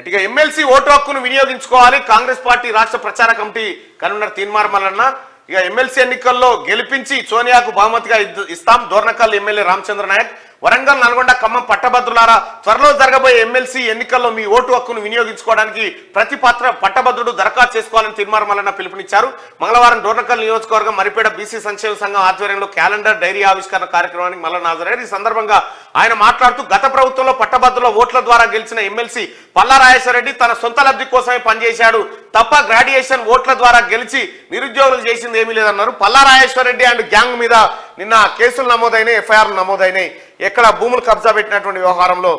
ఇక ఎమ్మెల్సీ ఓటు హక్కును వినియోగించుకోవాలి. కాంగ్రెస్ పార్టీ రాష్ట్ర ప్రచార కమిటీ కన్వీనర్ తీన్మార్ మల్లన్న ఇక ఎమ్మెల్సీ ఎన్నికల్లో గెలిపించి సోనియాకు బహుమతిగా ఇస్తాం. దోర్నకల్ ఎమ్మెల్యే రామచంద్ర నాయక్. వరంగల్, నల్గొండ, ఖమ్మం పట్టభద్రులారా, త్వరలో జరగబోయే ఎమ్మెల్సీ ఎన్నికల్లో మీ ఓటు హక్కును వినియోగించుకోవడానికి ప్రతి పట్టభద్రుడు దరఖాస్తు చేసుకోవాలని తీర్మానం మల్లన్న పిలుపునిచ్చారు. మంగళవారం డోర్నకల్ నియోజకవర్గం మరిపేట బీసీ సంక్షేమ సంఘం ఆధ్వర్యంలో క్యాలెండర్ డైరీ ఆవిష్కరణ కార్యక్రమానికి మల్లన్న హాజరయ్యారు. ఈ సందర్భంగా ఆయన మాట్లాడుతూ గత ప్రభుత్వంలో పట్టభద్రుల ఓట్ల ద్వారా గెలిచిన ఎమ్మెల్సీ పల్లా రాజేశ్వరరెడ్డి తన సొంత లబ్ధి కోసమే పనిచేశాడు తప్ప గ్రాడ్యుయేషన్ ఓట్ల ద్వారా గెలిచి నిరుద్యోగులు చేసింది ఏమీ లేదన్నారు. పల్లా రాజేశ్వరరెడ్డి అండ్ గ్యాంగ్ మీద నిన్న కేసులు నమోదైనాయి, ఎఫ్ఐఆర్లు నమోదైనాయి. ఎక్కడ భూములు కబ్జా పెట్టినటువంటి వ్యవహారంలో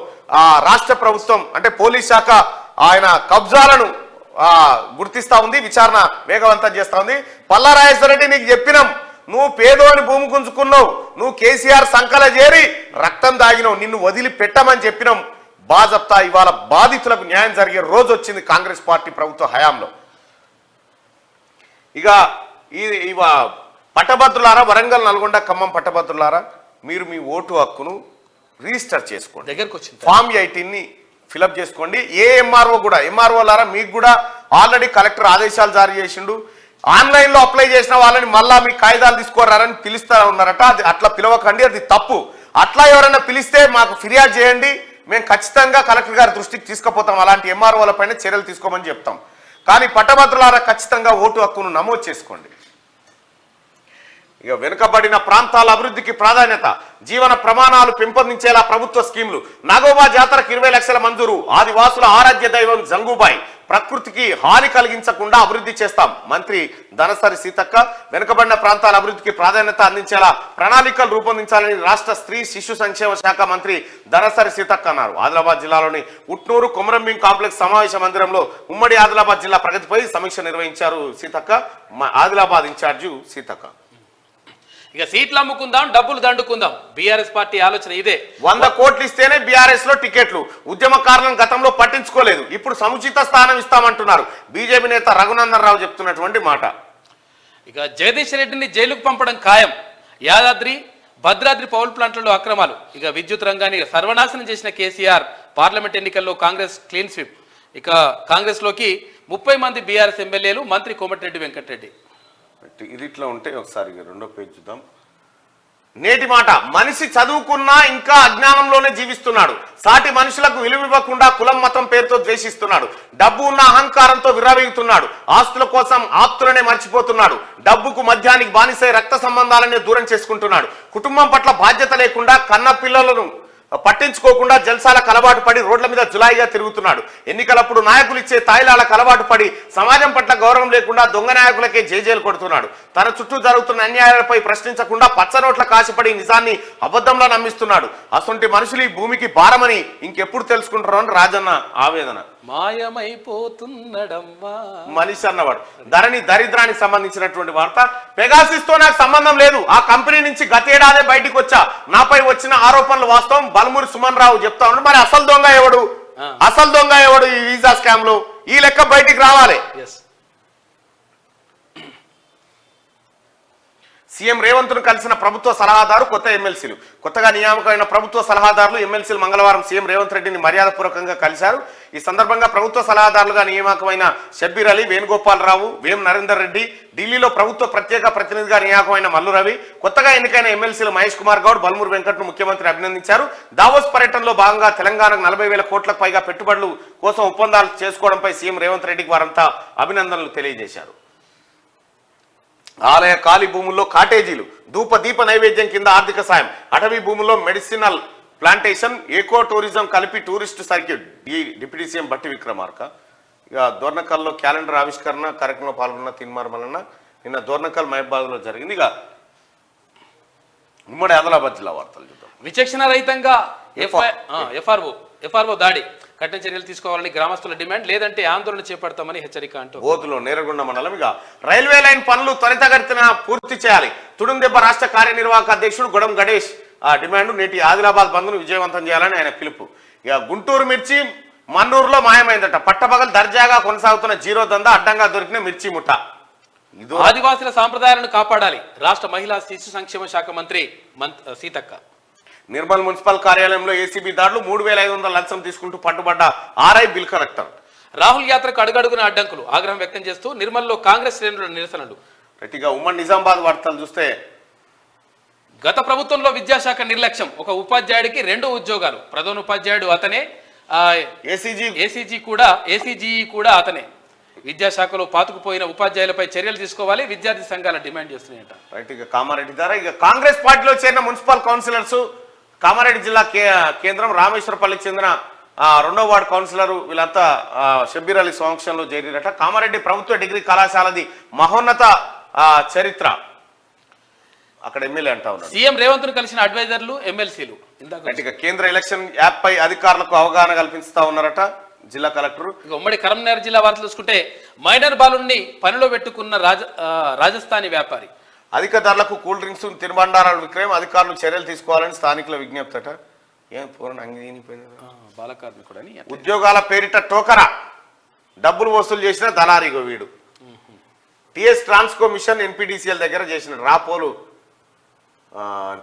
రాష్ట్ర ప్రభుత్వం అంటే పోలీస్ శాఖ ఆయన కబ్జాలను గుర్తిస్తా ఉంది, విచారణ వేగవంతం చేస్తా ఉంది. పల్లా రాజేశ్వరరెడ్డి నీకు చెప్పినాం, నువ్వు పేదోని భూమి గుంజుకున్నావు, నువ్వు కేసీఆర్ సంకల చేరి రక్తం దాగినావు, నిన్ను వదిలి పెట్టమని చెప్పినాం. బాజప్తా ఇవాళ బాధితులకు న్యాయం జరిగే రోజు వచ్చింది కాంగ్రెస్ పార్టీ ప్రభుత్వ హయాంలో. ఇక పట్టభద్రులారా, వరంగల్, నల్గొండ, ఖమ్మం పట్టభద్రులారా, మీరు మీ ఓటు హక్కును రిజిస్టర్ చేసుకోండి. దగ్గరకు వచ్చింది ఫామ్ 18ని ఫిలప్ చేసుకోండి. ఏ ఎంఆర్ఓ కూడా, ఎంఆర్ఓలారా మీకు కూడా ఆల్రెడీ కలెక్టర్ ఆదేశాలు జారీ చేసిండు. ఆన్లైన్లో అప్లై చేసిన వాళ్ళని మళ్ళా మీ కాగితాలు తీసుకోరారని పిలుస్తా ఉన్నారట. అది అట్లా పిలవకండి, అది తప్పు. అట్లా ఎవరైనా పిలిస్తే మాకు ఫిర్యాదు చేయండి, మేము ఖచ్చితంగా కలెక్టర్ గారి దృష్టికి తీసుకుపోతాం. అలాంటి ఎంఆర్ఓల పైన చర్యలు తీసుకోమని చెప్తాం. కానీ పట్టభద్రులారా ఖచ్చితంగా ఓటు హక్కును నమోదు చేసుకోండి. ఇక వెనుకబడిన ప్రాంతాల అభివృద్ధికి ప్రాధాన్యత, జీవన ప్రమాణాలు పెంపొందించేలా ప్రభుత్వ స్కీములు. నాగోబా జాతరకు 20 లక్షల మంజూరు. ఆదివాసుల ఆరాధ్య దైవం జంగుబాయి. ప్రకృతికి హాని కలిగించకుండా అభివృద్ధి చేస్తాం. మంత్రి ధనసరి సీతక్క. వెనుకబడిన ప్రాంతాల అభివృద్ధికి ప్రాధాన్యత అందించేలా ప్రణాళికలు రూపొందించాలని రాష్ట్ర స్త్రీ శిశు సంక్షేమ శాఖ మంత్రి ధనసరి సీతక్క అన్నారు. ఆదిలాబాద్ జిల్లాలోని ఉట్నూరు కొమరంభీం కాంప్లెక్స్ సమావేశ మందిరంలో ఉమ్మడి ఆదిలాబాద్ జిల్లా ప్రగతిపై సమీక్ష నిర్వహించారు సీతక్క. ఆదిలాబాద్ ఇన్ఛార్జి సీతక్క. ఇక సీట్లు అమ్ముకుందాం, డబ్బులు దండుకుందాం, బీఆర్ఎస్ పార్టీ ఆలోచన ఇదే. 100 కోట్లు ఇస్తేనే బీఆర్ఎస్ లో టికెట్లు. ఉద్యమకారులను గతంలో పట్టించుకోలేదు, ఇప్పుడు సముచిత స్థానం ఇస్తామంటున్నారు. బీజేపీ నేత రఘునందన్ రావు చెప్తున్నటువంటి మాట. ఇక జగదీష్ రెడ్డిని జైలుకు పంపడం ఖాయం. యాదాద్రి, భద్రాద్రి పవర్ ప్లాంట్లలో అక్రమాలు. ఇక విద్యుత్ రంగాన్ని సర్వనాశనం చేసిన కేసీఆర్ పార్లమెంట్ ఎన్నికల్లో కాంగ్రెస్ క్లీన్ స్వీప్. ఇక కాంగ్రెస్ లోకి 30 మంది బీఆర్ఎస్ ఎమ్మెల్యేలు, మంత్రి కోమటిరెడ్డి వెంకటరెడ్డి. ఇది ఇట్లా ఉంటే ఒకసారి రెండో పేజ్ చూద్దాం. నేటి మాట, మనిషి చదువుకున్నా ఇంకా అజ్ఞానంలోనే జీవిస్తున్నాడు. సాటి మనుషులకు విలువివ్వకుండా కులం మతం పేరుతో ద్వేషిస్తున్నాడు. డబ్బు ఉన్న అహంకారంతో విర్రవీగుతున్నాడు. ఆస్తుల కోసం ఆప్తులనే మర్చిపోతున్నాడు. డబ్బుకు మద్యానికి బానిసై రక్త సంబంధాలనే దూరం చేసుకుంటున్నాడు. కుటుంబం పట్ల బాధ్యత లేకుండా కన్న పిల్లలను పట్టించుకోకుండా జల్సాలకు అలవాటు పడి రోడ్ల మీద జులాయిగా తిరుగుతున్నాడు. ఎన్నికలప్పుడు నాయకులు ఇచ్చే తాయిలాలకు అలవాటు పడి సమాజం పట్ల గౌరవం లేకుండా దొంగ నాయకులకే జేజేలు కొడుతున్నాడు. తన చుట్టూ జరుగుతున్న అన్యాయాలపై ప్రశ్నించకుండా పచ్చనోట్ల కాశపడి నిజాన్ని అబద్ధంలో నమ్మిస్తున్నాడు. అసొంటి మనుషులు ఈ భూమికి భారమని ఇంకెప్పుడు తెలుసుకుంటారో అని రాజన్న ఆవేదన. మాయమైపోతున్నడమ్మా మనిషి అన్నవాడు. ధరణి దరిద్రానికి సంబంధించినటువంటి వార్త. పెగాసిస్తో నాకు సంబంధం లేదు, ఆ కంపెనీ నుంచి గతేడాదే బయటికి వచ్చా, నాపై వచ్చిన ఆరోపణలు వాస్తవం. బలమూరి సుమన్ రావు చెప్తా ఉన్నాడు. మరి అసలు దొంగ ఎవడు? అసలు దొంగ ఎవడు ఈ వీసా స్కామ్ లో? ఈ లెక్క బయటికి రావాలి. సీఎం రేవంత్ ను కలిసిన ప్రభుత్వ సలహాదారు, కొత్త ఎమ్మెల్సీలు. కొత్తగా నియామకమైన ప్రభుత్వ సలహాదారులు, ఎమ్మెల్సీలు మంగళవారం సీఎం రేవంత్ రెడ్డిని మర్యాదపూర్వకంగా కలిశారు. ఈ సందర్భంగా ప్రభుత్వ సలహాదారులుగా నియామకమైన షబ్బీర్ అలీ, వేణుగోపాలరావు, వేం నరేందర్ రెడ్డి, ఢిల్లీలో ప్రభుత్వ ప్రత్యేక ప్రతినిధిగా నియామకమైన మల్లు రవి, కొత్తగా ఎన్నికైన ఎమ్మెల్సీలు మహేష్ కుమార్ గౌడ్, బల్మూరు వెంకట్ను ముఖ్యమంత్రి అభినందించారు. దావోస్ పర్యటనలో భాగంగా తెలంగాణకు 40,000 కోట్లకు పైగా పెట్టుబడులు కోసం ఒప్పందాలు చేసుకోవడంపై సీఎం రేవంత్ రెడ్డికి వారంతా అభినందనలు తెలియజేశారు. ఆలయ ఖాళీ భూముల్లో కాటేజీలు, దీప నైవేద్యం కింద ఆర్థిక సాయం, అటవీ భూముల్లో మెడిసినల్ ప్లాంటేషన్, ఎకో టూరిజం కలిపి టూరిస్టు సర్క్యూట్. డిప్యూటీ సీఎం బట్టి విక్రమార్క. ఇక దోర్నకల్లో క్యాలెండర్ ఆవిష్కరణ కార్యక్రమంలో పాల్గొన్న తీన్మార్ మల్లన్న. నిన్న దోర్నకల్ మహబాద్లో జరిగింది. ఇక ఉమ్మడి ఆదిలాబాద్ జిల్లా వార్తలు చూద్దాం. విచక్షణ రహితంగా ఎఫ్ఆర్ఓ దాడి, కఠిన చర్యలు తీసుకోవాలని గ్రామస్తుల డిమాండ్, లేదంటే ఆందోళన చేపడతామని హెచ్చరిక అంటూ. బోతులో నేరగొండ మండలం. ఇక రైల్వే లైన్ పనులు త్వరితగతిన పూర్తి చేయాలి. తుడుందెబ్బ రాష్ట్ర కార్యనిర్వాహక అధ్యక్షుడు గుడం గణేష్ డిమాండ్. నేటి ఆదిలాబాద్ బంద్ను విజయవంతం చేయాలని ఆయన పిలుపు. ఇక గుంటూరు మిర్చి మన్నూరులో మాయమైందట. పట్టపగలు దర్జాగా కొనసాగుతున్న జీరో దందా, అడ్డంగా దొరికిన మిర్చి ముఠ. ఆదివాసుల సాంప్రదాయాలను కాపాడాలి, రాష్ట్ర మహిళా శిశు సంక్షేమ శాఖ మంత్రి సీతక్క. నిర్మల్ మున్సిపల్ కార్యాలయంలో ఏసీబీ దాడులు, 3,500 లంచం తీసుకుంటూ పట్టుబడ్డ ఆర్ఐ బిల్ కలెక్టర్. రాహుల్ యాత్రకు అడుగడుగున అడ్డంకులు, ఆగ్రహం వ్యక్తం చేస్తూ నిర్మల్లో కాంగ్రెస్ శ్రేణుల నిరసనలు. గట్టిగా ఉమ్మడి నిజామాబాద్ వార్తలు చూస్తే గత ప్రభుత్వంలో విద్యాశాఖ నిర్లక్ష్యం, ఒక ఉపాధ్యాయుడికి 2 ఉద్యోగాలు, ప్రధాన ఉపాధ్యాయుడు అతనే, ఏసీజీ కూడా అతనే. విద్యాశాఖలో పాతుకుపోయిన ఉపాధ్యాయులపై చర్యలు తీసుకోవాలి, విద్యార్థి సంఘాల డిమాండ్ చేస్తున్నాయట. రైట్. ఇక కామారెడ్డి ద్వారా ఇక కాంగ్రెస్ పార్టీలో చేరిన మున్సిపల్ కౌన్సిలర్స్ కామారెడ్డి జిల్లా కేంద్రం రామేశ్వరపల్లికి చెందిన 2వ వార్డు కౌన్సిలర్ వీళ్ళంతా షబ్బీర్ అలీ సమక్షంలో చేరిరట. కామారెడ్డి ప్రభుత్వ డిగ్రీ కళాశాలది మహోన్నత చరిత్ర. అక్కడ ఎమ్మెల్యే అంటా ఉన్నారు. సీఎం రేవంత్ ను కలిసిన అడ్వైజర్లు, ఎమ్మెల్సీలు. ఇక కేంద్ర ఎలక్షన్ యాప్ పై అధికారులకు అవగాహన కల్పిస్తా ఉన్నారట జిల్లా కలెక్టర్. ఇక ఉమ్మడి కరీంనగర్ జిల్లా వార్తలు చూసుకుంటే మైనర్ బాలుని పనిలో పెట్టుకున్న రాజస్థానీ వ్యాపారి. అధిక ధరలకు కూల్ డ్రింక్స్ తినుబండారాల విక్రయం, అధికారులు చర్యలు తీసుకోవాలని స్థానికుల విజ్ఞప్తట. ఏం పూర్ణ బాల కార్మికుడని. ఉద్యోగాల పేరిట టోకరా డబ్బులు వసూలు చేసిన దళారిగో వీడు. టిఎస్ ట్రాన్స్కో మిషన్ ఎన్పిడిసిఎల్ దగ్గర చేసిన రాపోలు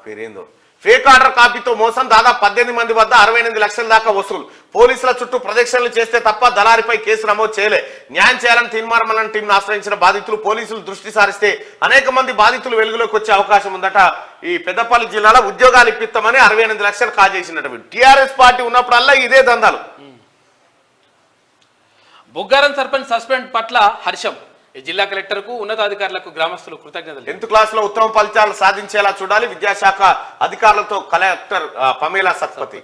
పేరేందో ఫేక్ ఆర్డర్ కాపీతో మోసం, దాదాపు 18 మంది వద్ద 68 లక్షల దాకా వసూలు. పోలీసుల చుట్టూ ప్రదక్షిణలు చేస్తే తప్ప దళారిపై కేసు నమోదు చేయలే. న్యాయం చేయాలని తీర్మానం టీంను ఆశ్రయించిన బాధితులు పోలీసులు దృష్టి సారిస్తే అనేక మంది బాధితులు వెలుగులోకి వచ్చే అవకాశం ఉందట. ఈ పెద్దపల్లి జిల్లాలో ఉద్యోగాలు ఇప్పిస్తామని 68 లక్షలు కాజేసినట్టు. టీఆర్ఎస్ పార్టీ ఉన్నప్పుడల్లా ఇదే దందాలు. బుగ్గారం సర్పంచ్ సస్పెండ్ పట్ల హర్షం. జిల్లా కలెక్టర్ కు ఉన్నతాధికారులకు గ్రామస్తులు కృతజ్ఞతలు. 10th క్లాస్ లో ఉత్తమ ఫలితాలు సాధించేలా చూడాలి విద్యాశాఖ అధికారులతో కలెక్టర్ పమేలా సత్పతి.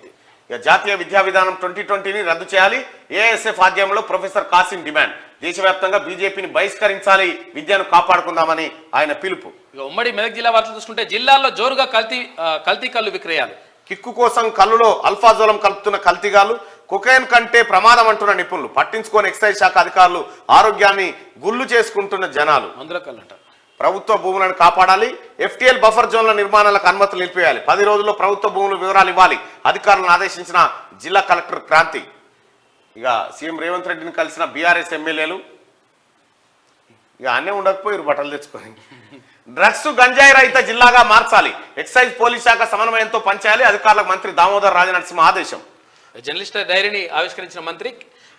జాతీయ విద్యా విధానం 2020ని రద్దు చేయాలి. ఏఎస్ఎఫ్ ఆధ్వర్యంలో ప్రొఫెసర్ కాసిం డిమాండ్. దేశవ్యాప్తంగా బీజేపీని బహిష్కరించాలి, విద్యను కాపాడుకుందామని ఆయన పిలుపు. ఉమ్మడి మెదక్ జిల్లా వార్తలు చూసుకుంటే జిల్లాల్లో జోరుగా కల్తీ కల్లు విక్రయాలు. కిక్కు కోసం కల్లులో అల్ఫాజోలం కలుపుతున్న కల్తీగాలు, కొకైన్ కంటే ప్రమాదం అంటున్న నిపుణులు, పట్టించుకోని ఎక్సైజ్ శాఖ అధికారులు, ఆరోగ్యాన్ని గుల్లు చేసుకుంటున్న జనాలు. ప్రభుత్వ భూములను కాపాడాలి, ఎఫ్టీఎల్ బఫర్ జోన్ల నిర్మాణాలకు అనుమతులు నిలిపేయాలి, 10 రోజుల్లో ప్రభుత్వ భూముల వివరాలు ఇవ్వాలి అధికారులను ఆదేశించిన జిల్లా కలెక్టర్ క్రాంతి. ఇక సీఎం రేవంత్ రెడ్డిని కలిసిన బీఆర్ఎస్ ఎమ్మెల్యేలు ఇక అన్నీ ఉండకపోయారు బట్టలు తెచ్చుకొని. డ్రగ్స్ గంజాయి రహిత జిల్లాగా మార్చాలి, ఎక్సైజ్ పోలీస్ శాఖ సమన్వయంతో పనిచేయాలి అధికారులకు మంత్రి దామోదర్ రాజనరసింహ ఆదేశం. జర్నలిస్ట్ డైరీని ఆవిష్కరించిన మంత్రి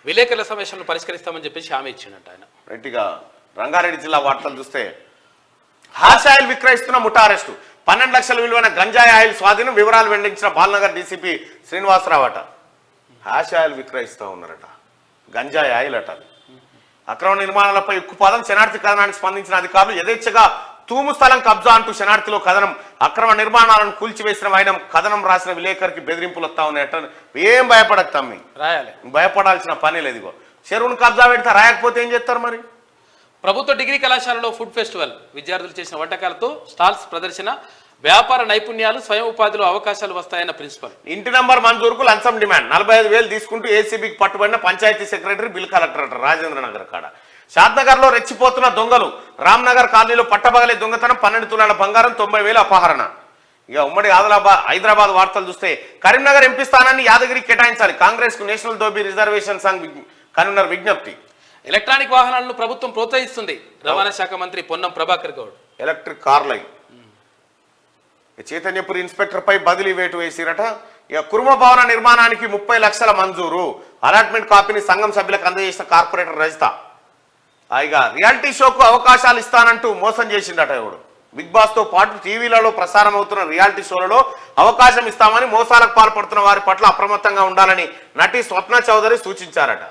విలేకరుల సమస్యలను పరిష్కరిస్తామని చెప్పేసి హామీ ఇచ్చిండట ఆయన. రైట్గా రంగారెడ్డి జిల్లా వార్తలు చూస్తే హాష్ ఆయిల్ విక్రయిస్తున్న ముఠా అరెస్టు, 12 లక్షల విలువైన గంజాయి ఆయిల్ స్వాధీనం, వివరాలు వెల్లడించిన బాలనగర్ డీసీపీ శ్రీనివాసరావు అట. హాష్ ఆయిల్ విక్రయిస్తూ ఉన్నారట, గంజాయి ఆయిల్ అట. అక్రమ నిర్మాణాలపై ఉక్కుపాదం, శనార్థి కథనానికి స్పందించిన అధికారులు యథేచ్ఛగా తూము స్థలం కబ్జా అంటూ శనార్థిలో కథనం, అక్రమ నిర్మాణాలను కూల్చివేసిన వైనం, కథనం రాసిన విలేకరికి బెదిరింపులు వస్తా ఉన్నాయట. ఏం భయపడక తమ్మి, రాయాలి, భయపడాల్సిన పని లేదు. ఇగో చెరువును కబ్జా పెడితే రాయకపోతే ఏం చేస్తారు మరి? ప్రభుత్వ డిగ్రీ కళాశాలలో ఫుడ్ ఫెస్టివల్, విద్యార్థులు చేసిన వంటకాలతో స్టాల్స్ ప్రదర్శన, వ్యాపార నైపుణ్యాలు, స్వయం ఉపాధిలో అవకాశాలు వస్తాయన్న ప్రిన్సిపల్. ఇంటి నంబర్ మంజూరుకు లంచం డిమాండ్, 45,000 తీసుకుంటూ ఏసీబీకి పట్టుబడిన పంచాయతీ సెక్రటరీ, బిల్ కలెక్టర్ అట రాజేంద్ర నగర్ కాడ. షాద్నగర్ లో రెచ్చిపోతున్న దొంగలు, రామ్నగర్ కాలనీలో పట్టబగలే దొంగతనం, 12 తులాల బంగారం, 90,000 అపహరణ. ఇక ఉమ్మడి హైదరాబాద్ వార్తలు చూస్తే కరీంనగర్ ఎంపీ స్థానాన్ని యాదగిరికి కేటాయించాలి, కాంగ్రెస్ కు national dhobi reservation Sangh convener విజ్ఞప్తి. ఎలక్ట్రానిక్ వాహనాలను ప్రభుత్వం ప్రోత్సహిస్తుంది, రవాణా శాఖ మంత్రి పొన్నం ప్రభాకర్ గౌడ్. ఎలక్ట్రిక్ కార్లై చైతన్యపురి ఇన్స్పెక్టర్ పై బదిలీ వేటు వేసిరట. ఇక కుర్మ భవన నిర్మాణానికి 30 లక్షల మంజూరు, అలాట్మెంట్ కాపీని సంఘం సభ్యులకు అందజేసిన కార్పొరేటర్ రజిత. ఇక రియాలిటీ షోకు అవకాశాలు ఇస్తానంటూ మోసం చేసిండట ఎవడు. బిగ్ బాస్ తో పాటు టీవీలలో ప్రసారం అవుతున్న రియాలిటీ షోలలో అవకాశం ఇస్తామని మోసాలకు పాల్పడుతున్న వారి పట్ల అప్రమత్తంగా ఉండాలని నటి స్వప్న చౌదరి సూచించారట.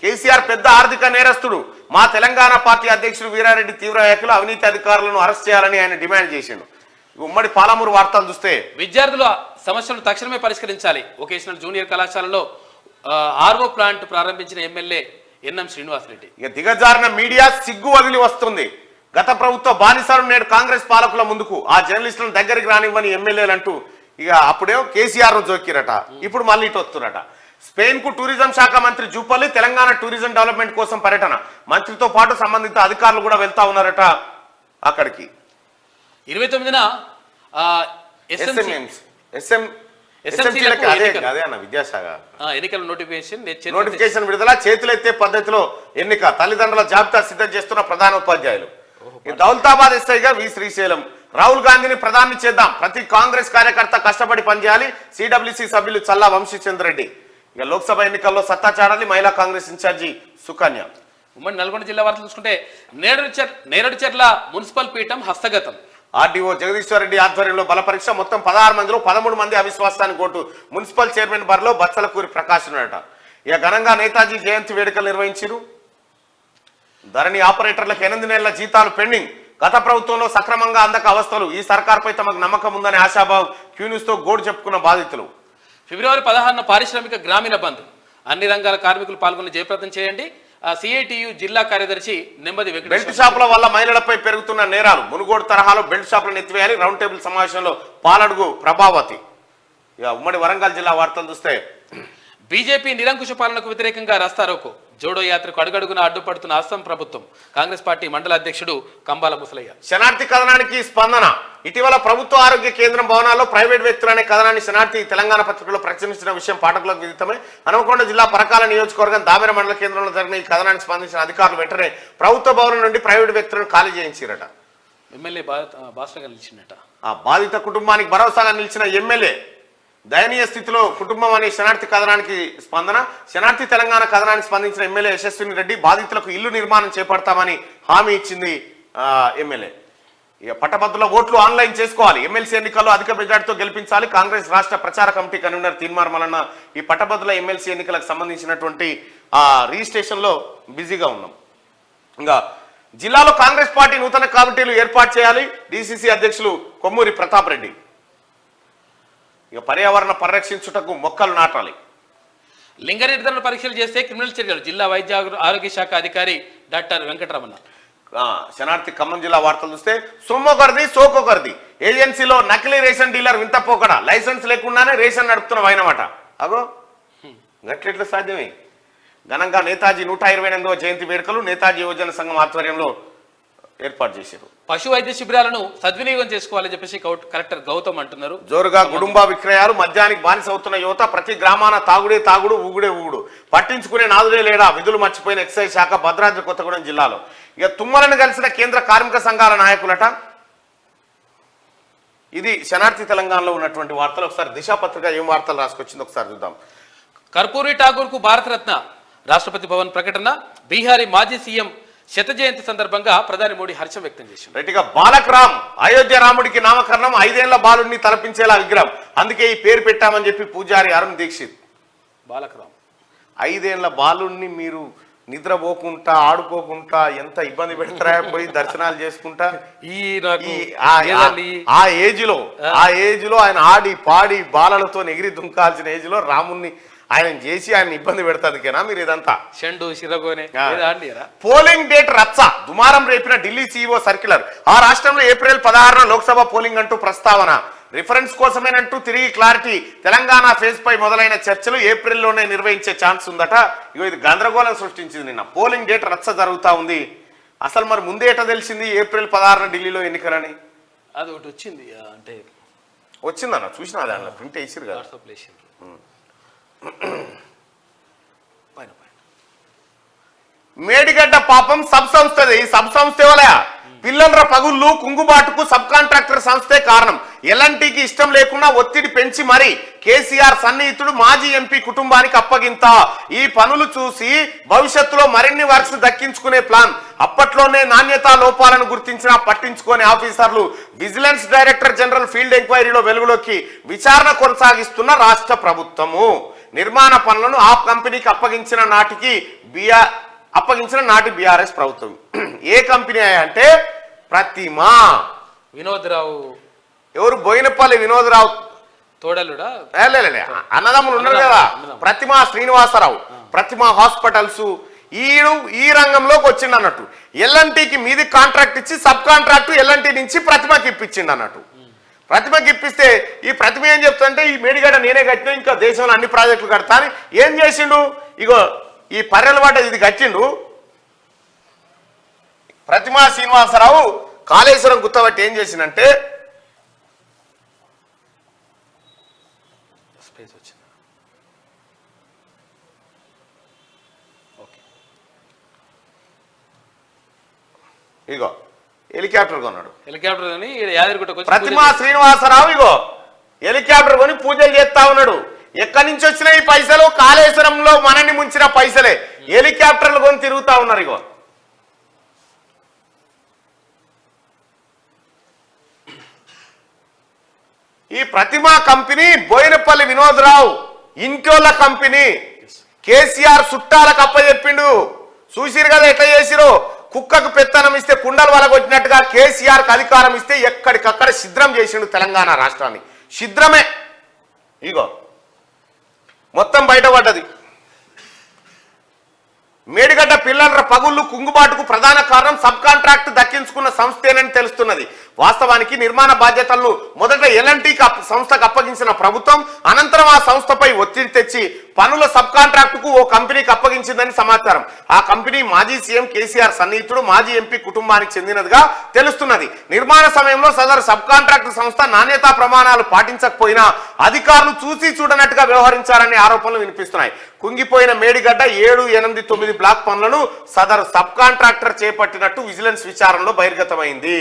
కేసీఆర్ పెద్ద ఆర్థిక నేరస్తుడు, మా తెలంగాణ పార్టీ అధ్యక్షుడు వీరారెడ్డి తీవ్ర వ్యాఖ్యలు, అవినీతి అధికారులను అరెస్ట్ చేయాలని ఆయన డిమాండ్ చేసిండు. ఉమ్మడి పాలమూరు వార్తలు చూస్తే విద్యార్థుల సమస్యలను తక్షణమే పరిష్కరించాలి, వొకేషనల్ జూనియర్ కళాశాలలో ఆర్వో ప్లాంట్ ప్రారంభించిన ఎమ్మెల్యే ఎన్ఎం శ్రీనివాసరెడ్డి. ఇక దిగజారిన మీడియా సిగ్గు వదిలి వస్తుంది, గత ప్రభుత్వ బానిసలు నేడు కాంగ్రెస్ పాలకుల ముందుకు, ఆ జర్నలిస్టులను దగ్గరికి రానివ్వని ఎమ్మెల్యేలు అంటూ ఇక అప్పుడేమో కేసీఆర్ ను జోకిరట, ఇప్పుడు మళ్ళీ ఇటు వస్తురట. స్పెయిన్ కు టూరిజం శాఖ మంత్రి జూపల్లి, తెలంగాణ టూరిజం డెవలప్మెంట్ కోసం పర్యటన, మంత్రితో పాటు సంబంధిత అధికారులు కూడా వెళ్తా ఉన్నారట అక్కడికి. 29న విద్యాశాఖ ఎన్నికల నోటిఫికేషన్ విడుదల, చేతులెత్తే పద్ధతిలో ఎన్నిక, తల్లిదండ్రుల జాబితా సిద్ధం చేస్తున్న ప్రధాన ఉపాధ్యాయులు. దౌలతాబాద్ ఎస్ఐగా వి శ్రీశైలం, రాహుల్ గాంధీని ప్రధాని చేద్దాం, ప్రతి కాంగ్రెస్ కార్యకర్త కష్టపడి పనిచేయాలి, సిడబ్ల్యూసీ సభ్యులు చల్లా వంశీచంద్ర రెడ్డి. ఇక లోక్సభ ఎన్నికల్లో సత్తా చాడాలి, మహిళా కాంగ్రెస్ ఇన్ఛార్జి సుకన్య. ఉమ్మడి నల్గొండ జిల్లా వార్తలు చూసుకుంటే నేరడుచెర్ల మున్సిపల్ పీఠం హస్తగతం. ఆర్డీఓ జగదీశ్వర్ రెడ్డి ఆధ్వర్యంలో బల పరీక్ష. మొత్తం 16 మందిలో 13 మంది అవిశ్వాసానికి ఓటు. మున్సిపల్ చైర్మన్ బరిలో బచ్చలకూరి ప్రకాష్ ఉన్నాడట. ఇక ఘనంగా నేతాజీ జయంతి వేడుకలు నిర్వహించారు. ధరణి ఆపరేటర్లకు 8 నెలల జీతాలు పెండింగ్. గత ప్రభుత్వంలో సక్రమంగా అందక అవస్థలు. ఈ సర్కార్పై తమకు నమ్మకం ఉందనే ఆశాభావం క్యూన్యూస్తో గోడు చెప్పుకున్న బాధితులు. ఫిబ్రవరి 16న పారిశ్రామిక గ్రామీణ బంద్. అన్ని రంగాల కార్మికులు పాల్గొని జయప్రదం చేయండి. సిఐటియు జిల్లా కార్యదర్శి నెమ్మది వెంకటేశ్వర. బెల్ట్ షాపుల వల్ల మహిళలపై పెరుగుతున్న నేరాలు. మునుగోడు తరహాలో బెల్ట్ షాపులను ఎత్తివేయాలి. రౌండ్ టేబుల్ సమావేశంలో పాలడుగు ప్రభావతి. ఇక ఉమ్మడి వరంగల్ జిల్లా వార్తలు చూస్తే బీజేపీ నిరంకుశ పాలనకు వ్యతిరేకంగా రాస్తారోకో. జోడో యాత్రకు అడుగడుగున అడ్డుపడుతున్న అస్సాం ప్రభుత్వం. కాంగ్రెస్ పార్టీ మండల అధ్యక్షుడు కంబాల ముసలయ్య. శనార్థి కథనానికి స్పందన. ఇటీవల ప్రభుత్వ ఆరోగ్య కేంద్రం భవనాల్లో ప్రైవేట్ వ్యక్తులు అనే కథనాన్ని శనార్థి తెలంగాణ పత్రికలో ప్రచురించిన విషయం పాఠకులకు విదితమే. హనుమకొండ జిల్లా పరకాల నియోజకవర్గం దామెర మండల కేంద్రంలో జరిగిన ఈ కథనానికి స్పందించిన అధికారులు వెంటనే ప్రభుత్వ భవనం నుండి ప్రైవేట్ వ్యక్తులను ఖాళీ చేయించారట. ఎమ్మెల్యే భాషగా నిలిచిందట. ఆ బాధిత కుటుంబానికి భరోసాగా నిలిచిన ఎమ్మెల్యే దయనీయ స్థితిలో కుటుంబం అనే శనార్థి కథనానికి స్పందన. శనార్థి తెలంగాణ కథనానికి స్పందించిన ఎమ్మెల్యే యశస్విని రెడ్డి బాధితులకు ఇల్లు నిర్మాణం చేపడతామని హామీ ఇచ్చింది ఎమ్మెల్యే. ఇక పట్టభద్రుల ఓట్లు ఆన్లైన్ చేసుకోవాలి. ఎమ్మెల్సీ ఎన్నికల్లో అధిక మెజార్టీతో గెలిపించాలి. కాంగ్రెస్ రాష్ట్ర ప్రచార కమిటీ కన్వీనర్ తీన్మార్ మల్లన్న ఈ పట్టభద్రుల ఎమ్మెల్సీ ఎన్నికలకు సంబంధించినటువంటి రిజిస్ట్రేషన్ లో బిజీగా ఉన్నాం. ఇంకా జిల్లాలో కాంగ్రెస్ పార్టీ నూతన కమిటీలు ఏర్పాటు చేయాలి. డిసిసి అధ్యక్షులు కొమ్మూరి ప్రతాప్ రెడ్డి. ఇక పర్యావరణ పరిరక్షించుటకు మొక్కలు నాటాలి. లింగ నిర్ధారణ పరీక్షలు చేస్తే క్రిమినల్ చర్యలు. జిల్లా వైద్య ఆరోగ్య శాఖ అధికారి డాక్టర్ వెంకటరమణ. శనార్థి ఖమ్మం జిల్లా వార్తలు చూస్తే సొమ్మొకరిది సోకొకరిది. ఏజెన్సీలో నకిలీ రేషన్ డీలర్ వింత పోకడ. లైసెన్స్ లేకుండానే రేషన్ నడుపుతున్న వైనమాట. అగో గట్లెట్లా సాధ్యమే. ఘనంగా నేతాజీ 128వ జయంతి వేడుకలు నేతాజీ యువజన సంఘం ఆధ్వర్యంలో ఏర్పాటు చేశారు. పశు వైద్య శిబిరాలను సద్వినియోగం చేసుకోవాలని చెప్పేసి కలెక్టర్ గౌతమ్ అంటున్నారు. జోరుగా గుడుంబ విక్రయాలు. మద్యానికి బానిస అవుతున్న యువత. ప్రతి గ్రామాన తాగుడే తాగుడు, ఊగుడే ఊగుడు. పట్టించుకునే నాదుడే లేడా. విధులు మర్చిపోయిన ఎక్సైజ్ శాఖ భద్రాద్రి కొత్తగూడెం జిల్లాలో. ఇక తుమ్మలను కలిసిన కేంద్ర కార్మిక సంఘాల నాయకులట. ఇది శనార్థి తెలంగాణలో ఉన్నటువంటి వార్తలు. ఒకసారి దిశా పత్రిక ఏం వార్తలు రాసుకొచ్చింది ఒకసారి చూద్దాం. కర్పూరి ఠాగూర్ కు భారతరత్న. రాష్ట్రపతి భవన్ ప్రకటన. బీహారీ మాజీ సీఎం శత జయంతి సందర్భంగా ప్రధాని మోడీ హర్షం వ్యక్తం చేశారు. రైట్గా బాలక్ రామ్ అయోధ్య రాముడికి నామకరణం. 5 ఏళ్ల బాలుడిని తలపించేలా విగ్రహం. అందుకే ఈ పేరు పెట్టామని చెప్పి పూజారి అరుణ్ దీక్షిత్. బాలక్ రామ్ 5 ఏళ్ల బాలుడిని మీరు నిద్రపోకుంటా ఆడుకోకుండా ఎంత ఇబ్బంది పెడతారా పోయి దర్శనాలు చేసుకుంటా. ఆ ఏజ్ లో ఆయన ఆడి పాడి బాలలతో ఎగిరి దుంకాల్సిన ఏజ్ లో రాముణ్ణి ఆయన చేసి ఆయన ఇబ్బంది పెడతాదికేనా మీరు ఇదంతా? పోలింగ్ డేట్ రచ్చ. దుమారం రేపిన ఢిల్లీ సీఈఓ సర్క్యులర్. ఆ రాష్ట్రంలో ఏప్రిల్ 16న లోక్సభ పోలింగ్ అంటూ ప్రస్తావన. రిఫరెన్స్ కోసమేనంటూ తిరిగి క్లారిటీ. తెలంగాణ ఫేజ్ పై మొదలైన చర్చలు ఏప్రిల్లోనే నిర్వహించే ఛాన్స్ ఉందట. ఇగో ఇది గందరగోళం సృష్టించింది. నిన్న పోలింగ్ డేట్ రచ్చ జరుగుతా ఉంది. అసలు మరి ముందే ఎట తెలిసింది ఏప్రిల్ 16న ఢిల్లీలో ఎన్నికలని? అది ఒకటి వచ్చింది, అంటే వచ్చిందన్న చూసినా దాంట్లో ప్రింట్ వేసిరు కదా. మేడిగడ్డ పాపం సబ్ సంస్థది. ఈ సబ్ సంస్థ ఎవలయా? పిల్లల పగుళ్ళు కుంగుబాటుకు సబ్ కాంట్రాక్టర్ సంస్థే కారణం. ఎల్ఎన్టీకి ఇష్టం లేకుండా ఒత్తిడి పెంచి మరి కేసీఆర్ సన్నిహితుడు మాజీ ఎంపీ కుటుంబానికి అప్పగింత. ఈ పనులు చూసి భవిష్యత్తులో మరిన్ని వర్క్స్ దక్కించుకునే ప్లాన్. అప్పట్లోనే నాణ్యతా లోపాలను గుర్తించినా పట్టించుకునే ఆఫీసర్లు. విజిలెన్స్ డైరెక్టర్ జనరల్ ఫీల్డ్ ఎంక్వైరీలో వెలుగులోకి. విచారణ కొనసాగిస్తున్న రాష్ట్ర ప్రభుత్వము. నిర్మాణ పనులను ఆ కంపెనీకి అప్పగించిన నాటి బీఆర్ఎస్ ప్రభుత్వం. ఏ కంపెనీ అంటే ప్రతిమా వినోద్రావు. ఎవరు? బోయినపల్లి వినోద్రావు తోడలుడా? అన్నదమ్ములు ఉన్నారు కదా. ప్రతిమా శ్రీనివాసరావు. ప్రతిమా హాస్పిటల్స్. ఈ రంగంలోకి వచ్చిండు అన్నట్టు. ఎల్ఎన్టీకి మీది కాంట్రాక్ట్ ఇచ్చి సబ్ కాంట్రాక్ట్ ఎల్ఎన్టీ నుంచి ప్రతిమకి ఇప్పించిండు అన్నట్టు. ప్రతిమకి ఇప్పిస్తే ఈ ప్రతిమ ఏం చెప్తుంటే ఈ మేడిగడ్డ నేనే కట్టినా, ఇంకా దేశంలో అన్ని ప్రాజెక్టులు కడతా అని ఏం చేసిండు? ఇగో ఈ పర్రెలవాట ఇది కట్టిండు. ప్రతిమా శ్రీనివాసరావు కాళేశ్వరం గుత్తబట్టి ఏం చేసిందంటే ఇగో హెలికాప్టర్ కొన్నాడు. ప్రతిమా శ్రీనివాసరావు ఇగో హెలికాప్టర్ కొని పూజలు చేస్తా ఉన్నాడు. ఎక్కడి నుంచి వచ్చిన ఈ పైసలు? కాళేశ్వరంలో మనని ముంచిన పైసలే. హెలికాప్టర్లు కొని తిరుగుతా ఉన్నారు. ఇగో ఈ ప్రతిమా కంపెనీ బోయినపల్లి వినోద్రావు ఇంటోళ్ళ కంపెనీ కేసీఆర్ చుట్టాలకు అప్పచెప్పిండు. చూసిరు కదా ఎట్లా చేసిరో. కుక్కకు పెత్తనం ఇస్తే కుండలు వలగొట్టినట్టుగా కేసీఆర్కి అధికారం ఇస్తే ఎక్కడికక్కడ ఛిద్రం చేసిండు తెలంగాణ రాష్ట్రాన్ని. ఛిద్రమే. ఇగో మొత్తం బయటపడ్డది. మేడిగడ్డ పిల్లల పగుళ్ళు కుంగుబాటుకు ప్రధాన కారణం సబ్ కాంట్రాక్ట్ దక్కించుకున్న సంస్థేనని తెలుస్తున్నది. వాస్తవానికి నిర్మాణ బాధ్యతలను మొదట ఎల్ఎన్టీ సంస్థకు అప్పగించిన ప్రభుత్వం అనంతరం ఆ సంస్థపై ఒత్తిడి తెచ్చి పనుల సబ్ కాంట్రాక్టుకు ఓ కంపెనీకి అప్పగించిందని సమాచారం. ఆ కంపెనీ మాజీ సీఎం కేసీఆర్ సన్నిహితుడు మాజీ ఎంపీ కుటుంబానికి చెందినదిగా తెలుస్తున్నది. నిర్మాణ సమయంలో సదరు సబ్ కాంట్రాక్టు సంస్థ నాణ్యతా ప్రమాణాలు పాటించకపోయినా అధికారులు చూసి చూడనట్టుగా వ్యవహరించారనే ఆరోపణలు వినిపిస్తున్నాయి. కుంగిపోయిన మేడిగడ్డ 7, 8, 9 బ్లాక్ పనులను సదరు సబ్ కాంట్రాక్టర్ చేపట్టినట్టు విజిలెన్స్ విచారణలో బహిర్గతమైంది.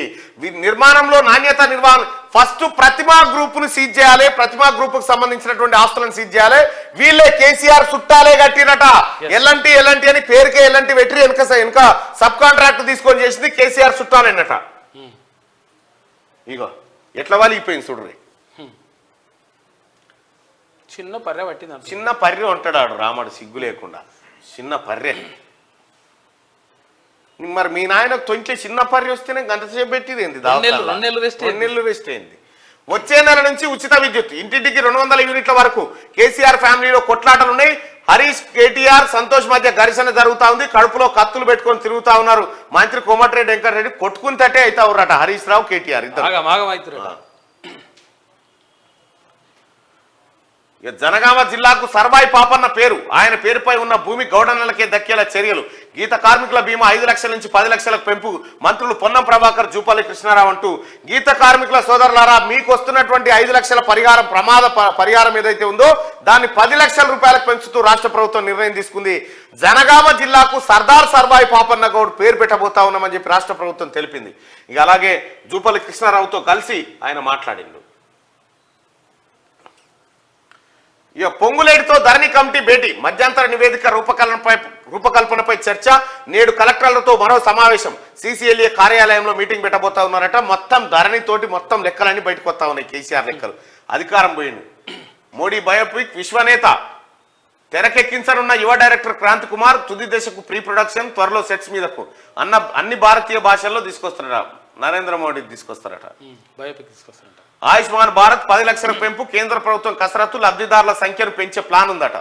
నిర్మాణంలో నాణ్యత నిర్వహణ ఫస్ట్ ప్రతిమా గ్రూప్ ను సీజ్ చేయాలి. ప్రతిమా గ్రూప్ కు సంబంధించినటువంటి ఆస్తులను సీజ్ చేయాలి. వీళ్ళే కేసీఆర్ చుట్టాలే కట్టినట. ఎల్ఎన్టీ అని పేరుకే ఎల్ఎన్టీ వెట్రి వెనక సబ్ కాంట్రాక్ట్ తీసుకొని చేసింది కేసీఆర్ చుట్టాలేనట. ఇగో ఎట్లా వాలిపోయింది చూడ్రి. చిన్న పర్రె పట్టింది. చిన్న పర్రె ఉంటాడు రాముడు సిగ్గు లేకుండా. చిన్న పర్రె. మరి మీ నాయన తొంచె చిన్న పర్రె వస్తేనే గంటసేపు పెట్టింది ఏంది? 2 నెలలు వేస్ట్ అయింది. వచ్చే నెల నుంచి ఉచిత విద్యుత్ ఇంటింటికి 200 యూనిట్ల వరకు. కేసీఆర్ ఫ్యామిలీలో కొట్లాటలు ఉన్నాయి. హరీష్, కేటీఆర్, సంతోష్ మధ్య ఘర్షణ జరుగుతా ఉంది. కడుపులో కత్తులు పెట్టుకొని తిరుగుతా ఉన్నారు. మంత్రి కోమటిరెడ్డి వెంకటరెడ్డి కొట్టుకుంటే అవుతా ఉన్నారట హరీష్ రావు, కేటీఆర్ ఇద్దరు. జనగామ జిల్లాకు సర్వాయి పాపన్న పేరు, ఆయన పేరుపై ఉన్న భూమి గౌడన్నలకే దక్కేలా చర్యలు. గీత కార్మికుల బీమా 5 లక్షల నుంచి 10 లక్షలకు పెంపు. మంత్రులు పొన్నం ప్రభాకర్, జూపల్లి కృష్ణారావు అంటూ గీత కార్మికుల సోదరులారా మీకు వస్తున్నటువంటి 5 లక్షల పరిహారం ఏదైతే ఉందో దాన్ని 10 లక్షల రూపాయలకు పెంచుతూ రాష్ట్ర ప్రభుత్వం నిర్ణయం తీసుకుంది. జనగామ జిల్లాకు సర్దార్ సర్వాయి పాపన్న గౌడ్ పేరు పెట్టబోతా ఉన్నామని చెప్పి రాష్ట్ర ప్రభుత్వం తెలిపింది. ఇక అలాగే జూపల్లి కృష్ణారావుతో కలిసి ఆయన మాట్లాడిండు. ఇక పొంగులేటితో ధరణి కమిటీ భేటీ, మధ్యంతర నివేదిక రూపకల్పనపై చర్చ. నేడు కలెక్టర్లతో మరో సమావేశం. CCLA కార్యాలయంలో మీటింగ్ పెట్టబోతా ఉన్నారట. మొత్తం ధరణితోటి మొత్తం లెక్కలన్నీ బయటకు వస్తా ఉన్నాయి. కేసీఆర్ లెక్కలు. అధికారం పోయింది. మోడీ బయోపిక్ విశ్వనేత తెరకెక్కించనున్న యువ డైరెక్టర్ క్రాంతి కుమార్ తుది దశకు ప్రీ ప్రొడక్షన్, త్వరలో సెట్స్ మీదకు. అన్ని భారతీయ భాషల్లో తీసుకొస్తారట. నరేంద్ర మోడీ తీసుకొస్తారట. బయోపిక్ తీసుకొస్తారట. ఆయుష్మాన్ భారత్ 10 లక్షల పెంపు. కేంద్ర ప్రభుత్వం కసరత్తు. లబ్ధిదారుల సంఖ్యను పెంచే ప్లాన్ ఉందట.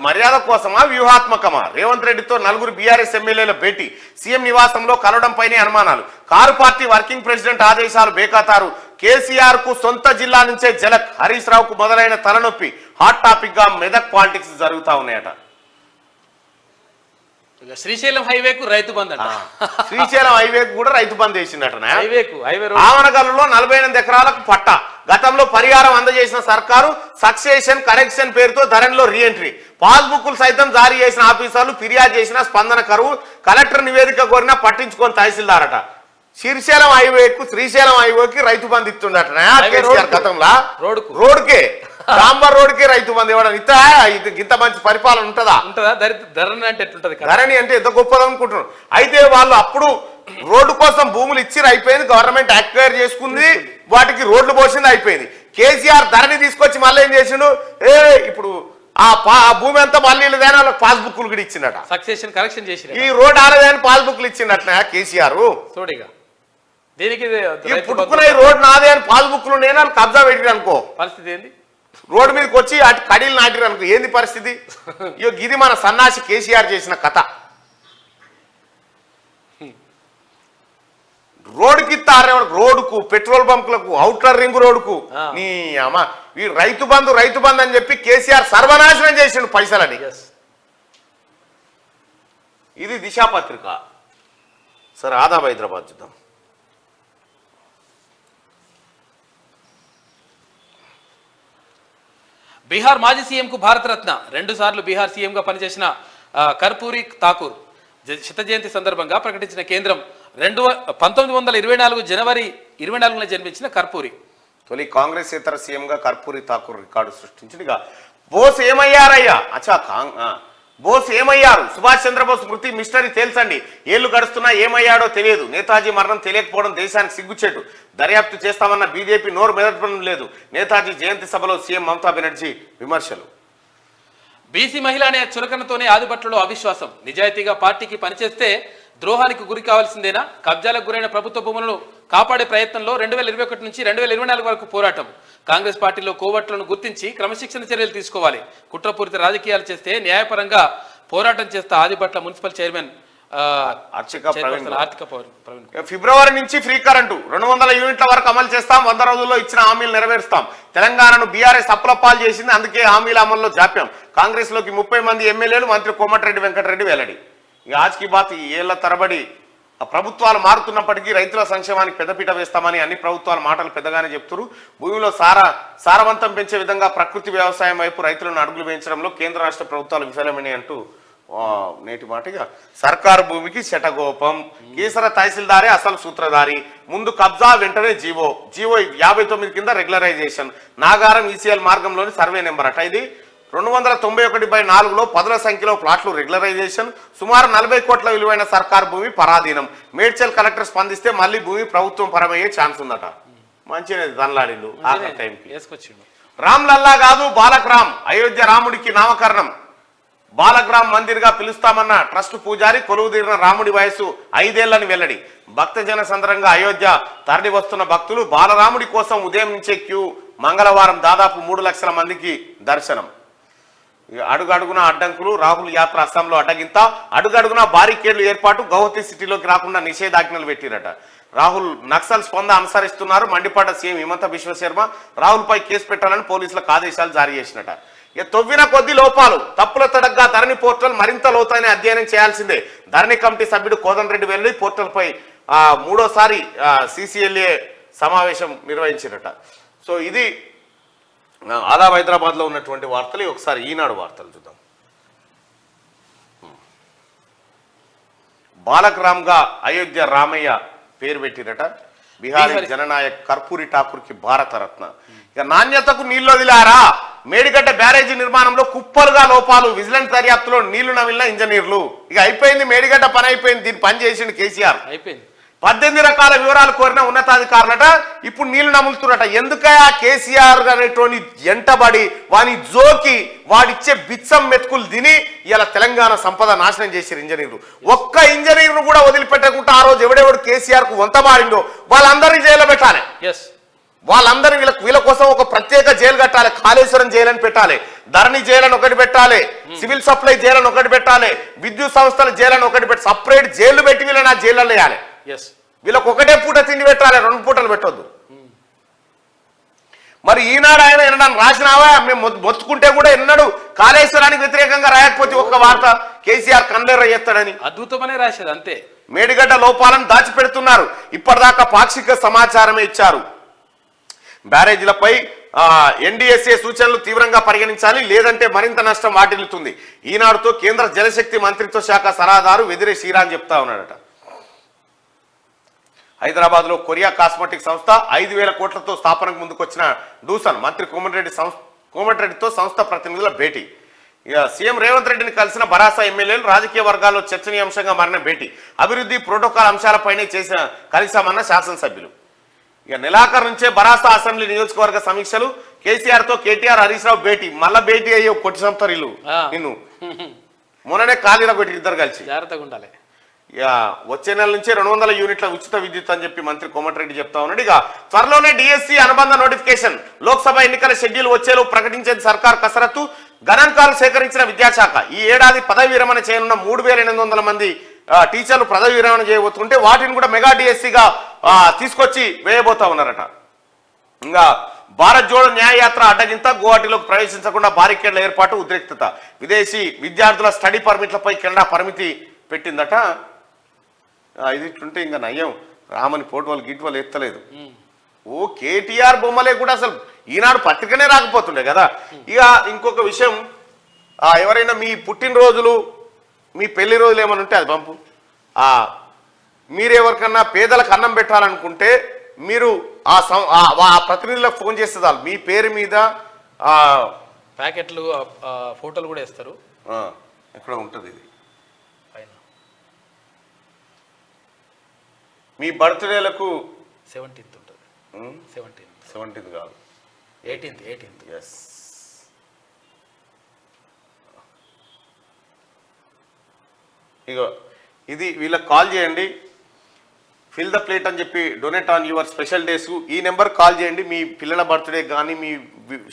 మర్యాద కోసమా వ్యూహాత్మకమా? రేవంత్ రెడ్డితో 4 బీఆర్ఎస్ ఎమ్మెల్యేల భేటీ. సీఎం నివాసంలో కలవడంపైనే అనుమానాలు. కారు పార్టీ వర్కింగ్ ప్రెసిడెంట్ ఆదేశాలు బేఖాతారు. కేసీఆర్ కు సొంత జిల్లా నుంచే జలక్. హరీష్ రావుకు మొదలైన తలనొప్పి. హాట్ టాపిక్ గా మెదక్ పాలిటిక్స్ జరుగుతా ఉన్నాయట. శ్రీశైలం హైవేకు రైతు బంద్ అంట. శ్రీశైలం హైవేకు కూడా రైతు బంద్ చేసిందట. హైవే ఆవనగల్లులో 48 ఎకరాలకు పట్టా. గతంలో పరిహారం అందజేసిన సర్కారు సక్సెషన్ కరెక్షన్ పేరుతో ధరణిలో రీఎంట్రీ. పాస్బుక్లు సైతం జారీ చేసిన ఆఫీసర్లు ఫిర్యాదు చేసిన స్పందన కరువు. కలెక్టర్ నివేదిక కోరినా పట్టించుకొని తహసీల్దారట. శ్రీశైలం హైవేకి రైతు బంద్ ఇస్తుండట గతంలో. రోడ్కే డాంబర్ రోడ్కే రైతు బంద్ ఇవ్వడం ఇంత మంచి పరిపాలన ఉంటుందా? ధరణి అంటే ఎట్లుంటది? ధరణి అంటే ఎంత గొప్పది అనుకుంటున్నారు. అయితే వాళ్ళు అప్పుడు రోడ్డు కోసం భూములు ఇచ్చి అయిపోయింది. గవర్నమెంట్ అక్వైర్ చేసుకుంది. వాటికి రోడ్లు పోసింది, అయిపోయింది. కేసీఆర్ ధరణి తీసుకొచ్చి మళ్ళీ ఏం చేసిండు? ఇప్పుడు ఆ భూమి అంతా మళ్ళీ వాళ్ళకి పాస్బుక్లు కూడా ఇచ్చిందట. సక్సెషన్ కరెక్షన్ చేసి ఈ రోడ్ ఆడదని పాస్బుక్లు ఇచ్చిందట కేసీఆర్. చూడిగా దీనికి పుట్టుకున్న ఈ రోడ్ నాదే అని పాస్బుక్లు నేను కబ్జా పెట్టిన అనుకో పరిస్థితి ఏంది? రోడ్డు మీదకి వచ్చి అటు కడీలు నాటిరు అనుకో ఏంది పరిస్థితి? ఇది మన సన్నాసి కేసీఆర్ చేసిన కథ. రోడ్డుకి రోడ్డుకు, పెట్రోల్ బంకులకు, ఔటర్ రింగ్ రోడ్డుకు నీ అమ్మ ఈ రైతు బంధు అని చెప్పి కేసీఆర్ సర్వనాశనం చేసిండు పైసలని. ఇది దిశాపత్రిక. సరే ఆదాబ్ హైదరాబాద్ చూద్దాం. బీహార్ మాజీ సీఎంకు భారతరత్న. 2 సార్లు బీహార్ సీఎంగా పనిచేసిన కర్పూరి ఠాకూర్ శత జయంతి సందర్భంగా ప్రకటించిన కేంద్రం 1924 జనవరి 24న జన్మించిన కర్పూరి. తొలి కాంగ్రెస్ ఇతర సీఎంగా కర్పూరి ఠాకూర్ రికార్డు సృష్టించింది. బోస్ ఏమయ్యారయ్యా బోస్ ఏమయ్యారు? సుభాష్ చంద్రబోస్ మృతి మిస్టరీ తేల్చండి. ఏళ్లు గడుస్తున్నా ఏమయ్యాడో తెలియదు. నేతాజీ మరణం తెలియకపోవడం దేశానికి సిగ్గుచేటు. దర్యాప్తు చేస్తామన్న బీజేపీ నోరు మెదపడం లేదు. నేతాజీ జయంతి సభలో సీఎం మమతా బెనర్జీ విమర్శలు. బీసీ మహిళ అనే చులకనతోనే ఆదిపట్లలో అవిశ్వాసం. నిజాయితీగా పార్టీకి పనిచేస్తే ద్రోహానికి గురి కావాల్సిందేనా? కబ్జాలకు గురైన ప్రభుత్వ భూములను కాపాడే ప్రయత్నంలో 2021 నుంచి 2024 వరకు పోరాటం. కాంగ్రెస్ పార్టీలో కోవట్లను గుర్తించి క్రమశిక్షణ చర్యలు తీసుకోవాలి. కుట్రపూరిత రాజకీయాలు చేస్తే న్యాయపరంగా పోరాటం చేస్తా ఆదిపట్ల మున్సిపల్ చైర్మన్ ఆర్థిక ప్రవీణ్. ఫిబ్రవరి నుంచి ఫ్రీ కరెంటు 200 యూనిట్ల వరకు అమలు చేస్తాం. 100 రోజుల్లో ఇచ్చిన హామీలు నెరవేరుస్తాం. తెలంగాణను బీఆర్ఎస్ అప్పులపాలు చేసింది. అందుకే హామీల అమల్లో జాప్యం. కాంగ్రెస్ లోకి 30 మంది ఎమ్మెల్యేలు, మంత్రి కోమటిరెడ్డి వెంకటరెడ్డి వెల్లడి. ఇక ఆజ్కి బాత్ ఏళ్ల తరబడి ప్రభుత్వాలు మారుతున్నప్పటికీ రైతుల సంక్షేమానికి పెద్దపీట వేస్తామని అన్ని ప్రభుత్వాల మాటలు పెద్దగానే చెప్తున్నారు. భూమిలో సారవంతం పెంచే విధంగా ప్రకృతి వ్యవసాయం వైపు రైతులను అడుగులు వేయించడంలో కేంద్ర రాష్ట్ర ప్రభుత్వాలు విఫలమని అంటూ నేటి మాటగా సర్కారు భూమికి శటగోపం. కేసర తహసీల్దారే అసలు సూత్రధారి. ముందు కబ్జా, వెంటనే జీవో 59 కింద రెగ్యులరైజేషన్. నాగారం ఈసీఎల్ మార్గంలోని సర్వే నెంబర్ అట. ఇది 291/4లో 10ల సంఖ్యలో ప్లాట్లు రెగ్యులరైజేషన్. సుమారు 40 కోట్ల విలువైన సర్కారు భూమి పరాధీనం. మేడ్చల్ కలెక్టర్ స్పందిస్తే మళ్ళీ భూమి ప్రభుత్వం పరమయ్యే ఛాన్స్ ఉందట. మంచిగా దంలాడిండు ఆఖరి టైంకి. రామ్ లల్లా కాదు బాలక్ రామ్. అయోధ్య రాముడికి నామకరణం. బాలగ్రామ్ మందిర్ గా పిలుస్తామన్న ట్రస్ట్ పూజారి కొలువుదీరిన రాముడి వయసు 5 ఏళ్లని వెల్లడి. భక్తజన సందర్భంగా అయోధ్య తరలి వస్తున్న భక్తులు బాలరాముడి కోసం ఉదయం నుంచే క్యూ. మంగళవారం దాదాపు 3 లక్షల మందికి దర్శనం. అడుగడుగున అడ్డంకులు. రాహుల్ యాత్ర అస్సాంలో అడ్డగింత. అడుగడుగున బారికేడ్లు ఏర్పాటు. గౌహతి సిటీలోకి రాకుండా నిషేధాజ్ఞలు పెట్టిరట. రాహుల్ నక్సల్ స్పంద అనుసరిస్తున్నారు. మండిపడ్డ సీఎం హిమంత బిశ్వశర్మ రాహుల్ పై కేసు పెట్టాలని పోలీసులకు ఆదేశాలు జారీ చేసినట. ఇక తొవ్విన కొద్ది లోపాలు. తప్పుల తడగ్గా ధరణి పోర్టల్ మరింత లోతైన అధ్యయనం చేయాల్సిందే. ధరణి కమిటీ సభ్యుడు కోదండరెడ్డి వెళ్లి పోర్టల్ పై 3వసారి CCLA సమావేశం నిర్వహించినట. సో ఇది ఆదాబ్ హైదరాబాద్ లో ఉన్నటువంటి వార్తలు. ఒకసారి ఈనాడు వార్తలు చూద్దాం. బాలక్ రామ్ గా అయోధ్య రామయ్య పేరు పెట్టిరట. బిహారీ జననాయక్ కర్పూరి ఠాకూర్ కి భారతరత్న. ఇక నాణ్యతకు నీళ్లు వదిలారా? మేడిగడ్డ బ్యారేజీ నిర్మాణంలో కుప్పలుగా లోపాలు. విజిలెన్స్ దర్యాప్తులో నీళ్లు నమిలిన ఇంజనీర్లు. ఇక అయిపోయింది, మేడిగడ్డ పని అయిపోయింది. దీన్ని పని చేసిండు కేసీఆర్. అయిపోయింది. 18 రకాల వివరాలు కోరిన ఉన్నతాధికారులట ఇప్పుడు నీళ్లు నములుతున్నట. ఎందుకయా కేసీఆర్ అనేటువంటి ఎంటబడి వాని జోకి వాడిచ్చే బిచ్చం మెతుకులు తిని ఇలా తెలంగాణ సంపద నాశనం చేశారు ఇంజనీర్లు. ఒక్క ఇంజనీర్ను కూడా వదిలిపెట్టకుండా ఆ రోజు ఎవడెవడు కేసీఆర్ కు వంతమారిండో వాళ్ళందరినీ జైల్లో పెట్టాలి. వాళ్ళందరూ వీళ్ళ కోసం ఒక ప్రత్యేక జైలు కట్టాలి. కాళేశ్వరం జైలు అని పెట్టాలి. ధరణి జైలు అని ఒకటి పెట్టాలి. సివిల్ సప్లై జైలు అని ఒకటి పెట్టాలి. విద్యుత్ సంస్థల జైలు అని ఒకటి పెట్టి సపరేట్ జైలు పెట్టి వీళ్ళని ఆ జైల్లో వేయాలి. వీళ్ళకి ఒకటే పూట తిండి పెట్టాలి, 2 పూటలు పెట్టొద్దు. మరి ఈనాడు ఆయన ఎన్నడాన్ని రాసినావా? మేము మొత్తుకుంటే కూడా ఎన్నడు కాళేశ్వరానికి వ్యతిరేకంగా రాయకపోతే ఒక్క వార్త కేసీఆర్ కన్నెర్ర చేస్తాడని అద్భుతమనే రాసేది. అంతే. మేడిగడ్డ లోపాలను దాచిపెడుతున్నారు. ఇప్పటిదాకా పాక్షిక సమాచారమే ఇచ్చారు. బ్యారేజీలపై NDSA సూచనలు తీవ్రంగా పరిగణించాలి, లేదంటే మరింత నష్టం వాటిల్లుతుంది. ఈనాడుతో కేంద్ర జలశక్తి మంత్రిత్వ శాఖ సలహాదారు వెదిరే శ్రీరామ్ చెప్తా ఉన్నాడట. హైదరాబాద్ లో కొరియా కాస్మెటిక్ సంస్థ 5,000 కోట్లతో స్థాపనకు ముందుకొచ్చిన డూసన్ మంత్రి కోమటిరెడ్డితో సంస్థ ప్రతినిధుల భేటీ. ఇక సీఎం రేవంత్ రెడ్డిని కలిసిన బరాసా ఎమ్మెల్యేలు. రాజకీయ వర్గాల్లో చర్చనీయాంశంగా మారిన భేటీ. అభివృద్ధి ప్రోటోకాల్ అంశాలపైనే కలిశామన్న శాసనసభ్యులు. ఇక నెలాఖరు నుంచే బరాసా అసెంబ్లీ నియోజకవర్గ సమీక్షలు. కేసీఆర్ తో కేటీఆర్ హరీష్ రావు భేటీ. మళ్ళా భేటీ అయ్యే కొట్టి సంపుతారు ఇల్లు నిన్ను. మొన్ననే ఖాళీలో పెట్టి ఇద్దరు కలిసి. జాగ్రత్తగా ఉండాలి. ఇక వచ్చే నెల నుంచే 200 యూనిట్ల ఉచిత విద్యుత్ అని చెప్పి మంత్రి కోమటిరెడ్డి చెప్తా ఉన్నాడు. ఇక త్వరలోనే DSC అనుబంధ నోటిఫికేషన్. లోక్సభ ఎన్నికల షెడ్యూల్ వచ్చేలో ప్రకటించేది సర్కార్ కసరత్తు. గణాంకాలు సేకరించిన విద్యాశాఖ ఈ ఏడాది పదవి విరమణ చేయనున్న 3,800 మంది టీచర్లు పదవి విరమణ చేయబోతుంటే వాటిని కూడా మెగా DSCగా తీసుకొచ్చి వేయబోతా ఉన్నారట. ఇంకా భారత్ జోడో న్యాయయాత్ర అడ్డగింత. గువాహటిలోకి ప్రవేశించకుండా బారికేడ్ల ఏర్పాటు, ఉద్రిక్తత. విదేశీ విద్యార్థుల స్టడీ పర్మిట్లపై కెనడా పరిమితి పెట్టిందట. ఇది ఇట్లుంటే ఇంకా నయ్యం రామని ఫోటోలు గిట్వలు ఎత్తలేదు. ఓ కేటీఆర్ బొమ్మలే కూడా అసలు ఈనాడు పత్రికనే రాకపోతుండే కదా. ఇక ఇంకొక విషయం, ఎవరైనా మీ పుట్టినరోజులు మీ పెళ్లి రోజులు ఏమైనా ఉంటే అది పంపు. మీరెవరికన్నా పేదలకు అన్నం పెట్టాలనుకుంటే మీరు ఆ ప్రతినిధులకు ఫోన్ చేస్తే చాలు. మీ పేరు మీద ప్యాకెట్లు ఫోటోలు కూడా వేస్తారు ఎక్కడ ఉంటుంది ఇది పైన. మీ బర్త్డేలకు 17th ఉంటుంది. 17th కాదు 18th. ఎస్. ఇగో ఇది వీళ్ళకి కాల్ చేయండి, ఫిల్ ద ప్లేట్ అని చెప్పి donate on your special days. ఈ నెంబర్ కాల్ చేయండి. మీ పిల్లల బర్త్డే కానీ మీ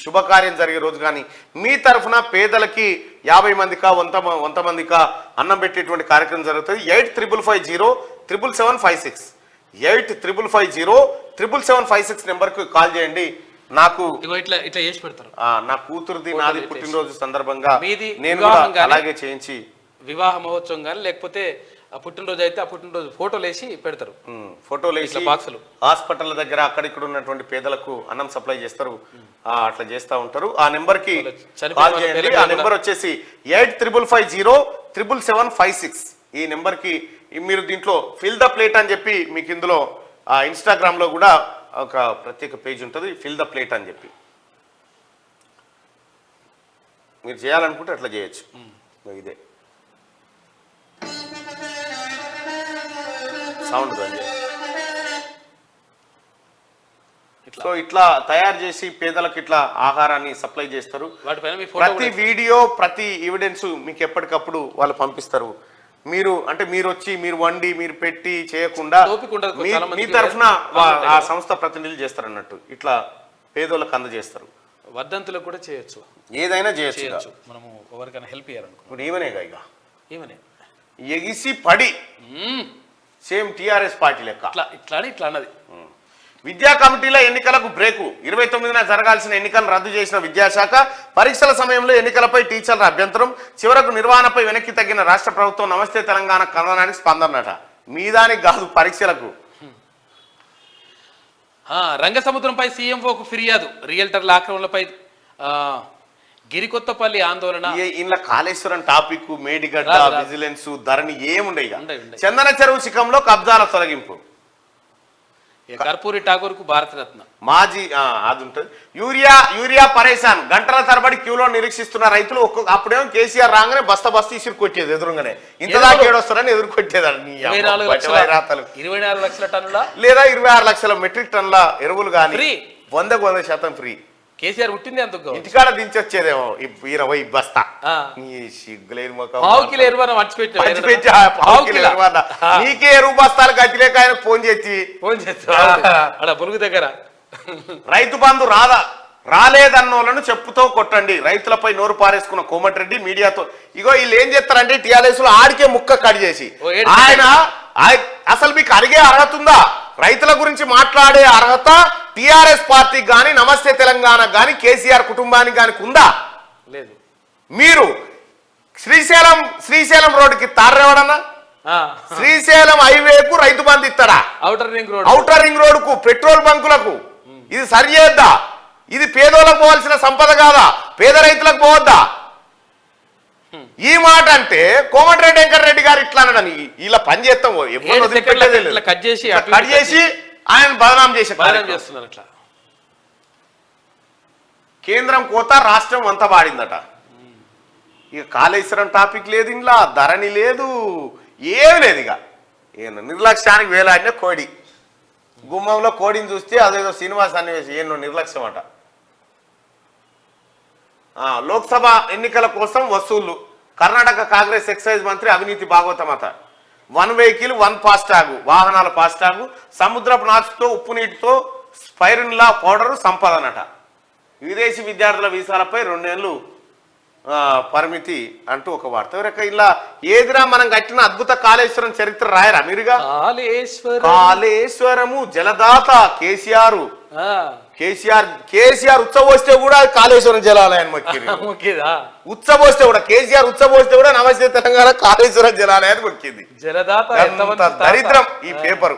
శుభకార్యం జరిగే రోజు కానీ మీ తరఫున పేదలకి 50 మందికా 100 మందికా అన్నం పెట్టేటువంటి కార్యక్రమం జరుగుతుంది. 8550777756 8550777756 నెంబర్కి కాల్ చేయండి. నాకు ఇట్లా చేసి పెడతారు. నా కూతురుది నాది పుట్టినరోజు సందర్భంగా నేను అలాగే చేయించి వివాహ మహోత్సవం కానీ లేకపోతే ఆ పుట్టినరోజు అయితే ఆ పుట్టినరోజు ఫోటోలు వేసి పెడతారు. ఫోటోలు వేసి బాక్సులు హాస్పిటల్ దగ్గర అక్కడిక్కడ ఉన్నటువంటి పేదలకు అన్నం సప్లై చేస్తారు. అట్లా చేస్తూ ఉంటారు. ఆ నెంబర్ కి కాల్ చేయండి. ఆ నెంబర్ వచ్చేసి 8550777756. ఈ నెంబర్ కి మీరు దీంట్లో ఫిల్ ద ప్లేట్ అని చెప్పి మీకు ఇందులో ఇన్స్టాగ్రామ్ లో కూడా ఒక ప్రత్యేక పేజ్ ఉంటుంది, ఫిల్ ద ప్లేట్ అని చెప్పి. మీరు చేయాలనుకుంటే అట్లా చేయొచ్చు. ఇదే సౌండ్ బంద్. సో ఇట్లా తయారు చేసి పేదలకు ఇట్లా ఆహారాన్ని సప్లై చేస్తారు. ప్రతి వీడియో ప్రతి ఎవిడెన్స్ మీకు ఎప్పటికప్పుడు వాళ్ళు పంపిస్తారు. మీరు అంటే మీరు వచ్చి మీరు వండి మీరు పెట్టి చేయకుండా మీ తరఫున ఆ సంస్థ ప్రతినిధులు చేస్తారు అన్నట్టు. ఇట్లా పేదోళ్ళకి అందజేస్తారు. వర్ధంతులకు కూడా చేయొచ్చు, ఏదైనా చేయొచ్చు. మనము ఎవరికైనా హెల్ప్ చేయాలనుకో. ఇప్పుడు ఈవెనేగా ఇక ఈవెనే ఎగిసి పడి సేమ్ టీఆర్ఎస్ పార్టీ లెక్క ఇట్లా అన్నది. విద్యా కమిటీల ఎన్నికలకు బ్రేకు. 29న జరగాల్సిన ఎన్నికలను రద్దు చేసిన విద్యాశాఖ. పరీక్షల సమయంలో ఎన్నికలపై టీచర్ల అభ్యంతరం. చివరకు నిర్వహణపై వెనక్కి తగ్గిన రాష్ట్ర ప్రభుత్వం. నమస్తే తెలంగాణ కథనానికి స్పందనట. మీదానికి కాదు పరీక్షలకు. రంగసముద్రంపై సీఎంఓకు ఫిర్యాదు. రియల్టర్ల ఆక్రమణలపై గిరికొత్తపల్లి ఆందోళన. ఇలా కాళేశ్వరం టాపిక్, మేడిగడ్డ, విజిలెన్స్, ధరణి ఏముండే. చందన చెరువు శిఖంలో కబ్జాల తొలగింపు. కర్పూరి ఠాగూర్ కు భారతరత్న. మాజీ అది ఉంటుంది. యూరియా పరేశాన్. గంటల తరబడి క్యూలో నిరీక్షిస్తున్న రైతులు. అప్పుడేమో కేసీఆర్ రాగానే బస్తా ఇసురు కొట్టేది ఎదురుగానే. ఇంత దాకా ఏడొస్తారని ఎదురు కొట్టేదాన్ని. 24 లక్షల టన్నుల లేదా 26 లక్షల మెట్రిక్ టన్నుల ఎరువులు కానీ 100% ఫ్రీ. కేసీఆర్ పుట్టింది అంత ఇంటికాడ దించొచ్చేదేమో 20 బస్తా. సిగ్గులేని నీకే ఎరువు బస్తాలు గతిలేక ఆయన ఫోన్ చేసి బులుగు దగ్గర రైతు బంధు రాలేదన్నోళ్ళను చెప్పుతో కొట్టండి. రైతులపై నోరు పారేసుకున్న కోమటిరెడ్డి మీడియాతో. ఇగో వీళ్ళు ఏం చేస్తారంటే టీఆర్ఎస్ లో ఆడికే ముక్క కట్ చేసి ఆయన అసలు మీకు అడిగే అర్హత ఉందా? రైతుల గురించి మాట్లాడే అర్హత టిఆర్ఎస్ పార్టీకి కానీ నమస్తే తెలంగాణకు కానీ కేసీఆర్ కుటుంబానికి కానీ ఉందా? లేదు. మీరు శ్రీశైలం రోడ్డుకి తారేవాడన్నా? శ్రీశైలం హైవేకు రైతు బంధు ఇస్తాడా? ఔటర్ రింగ్ రోడ్డుకు, పెట్రోల్ బంకులకు ఇది సరి చేద్దా? ఇది పేదోళ్ళకు పోవాల్సిన సంపద కాదా? పేద రైతులకు పోవద్దా? ఈ మాట అంటే కోమటిరెడ్డి వెంకటరెడ్డి గారు ఇట్లా అన్నాడని ఇలా పని చేస్తాం. కట్ చేసి ఆయన బదనాం చేస్తున్నారు. అట్లా కేంద్రం కోత రాష్ట్రం అంతా వాడిందట. ఇక కాళేశ్వరం టాపిక్ లేదు, ఇంట్లో ధరణి లేదు, ఏమి లేదు. ఇక నిర్లక్ష్యానికి వేలాడిన కోడి. గుమ్మంలో కోడిని చూస్తే అదేదో శ్రీనివాస్ అన్వేషి ఎన్నో నిర్లక్ష్యం అట. లోక్సభ ఎన్నికల కోసం వసూళ్లు. కర్ణాటక కాంగ్రెస్ ఎక్సైజ్ మంత్రి అవినీతి భాగవతమత. 1 వెహికల్ 1 ఫాస్టాగ్, వాహనాల ఫాస్టాగ్, సముద్రపు నాచుతో ఉప్పు నీటితో స్పైరున్లా పౌడరు సంపాదనట. విదేశీ విద్యార్థుల వీసాలపై 2 ఏళ్ళు పరిమితి అంటూ ఒక వార్త. ఇలా ఏదిరా మనం కట్టిన అద్భుత కాళేశ్వరం చరిత్ర రాయరా మీరుగా? కాళేశ్వరము జలదాత కేసీఆర్ ఉచ్చబోస్తే కూడా కాళేశ్వరం జలాలయాన్ని మొక్కింది. ఉచ్చబోస్తే కూడా కేసీఆర్ ఉచ్చబోస్తే కూడా నమస్తే తెలంగాణ కాళేశ్వరం జలాలయాన్ని మొక్కింది. జలదాత దరిద్రం ఈ పేపరు.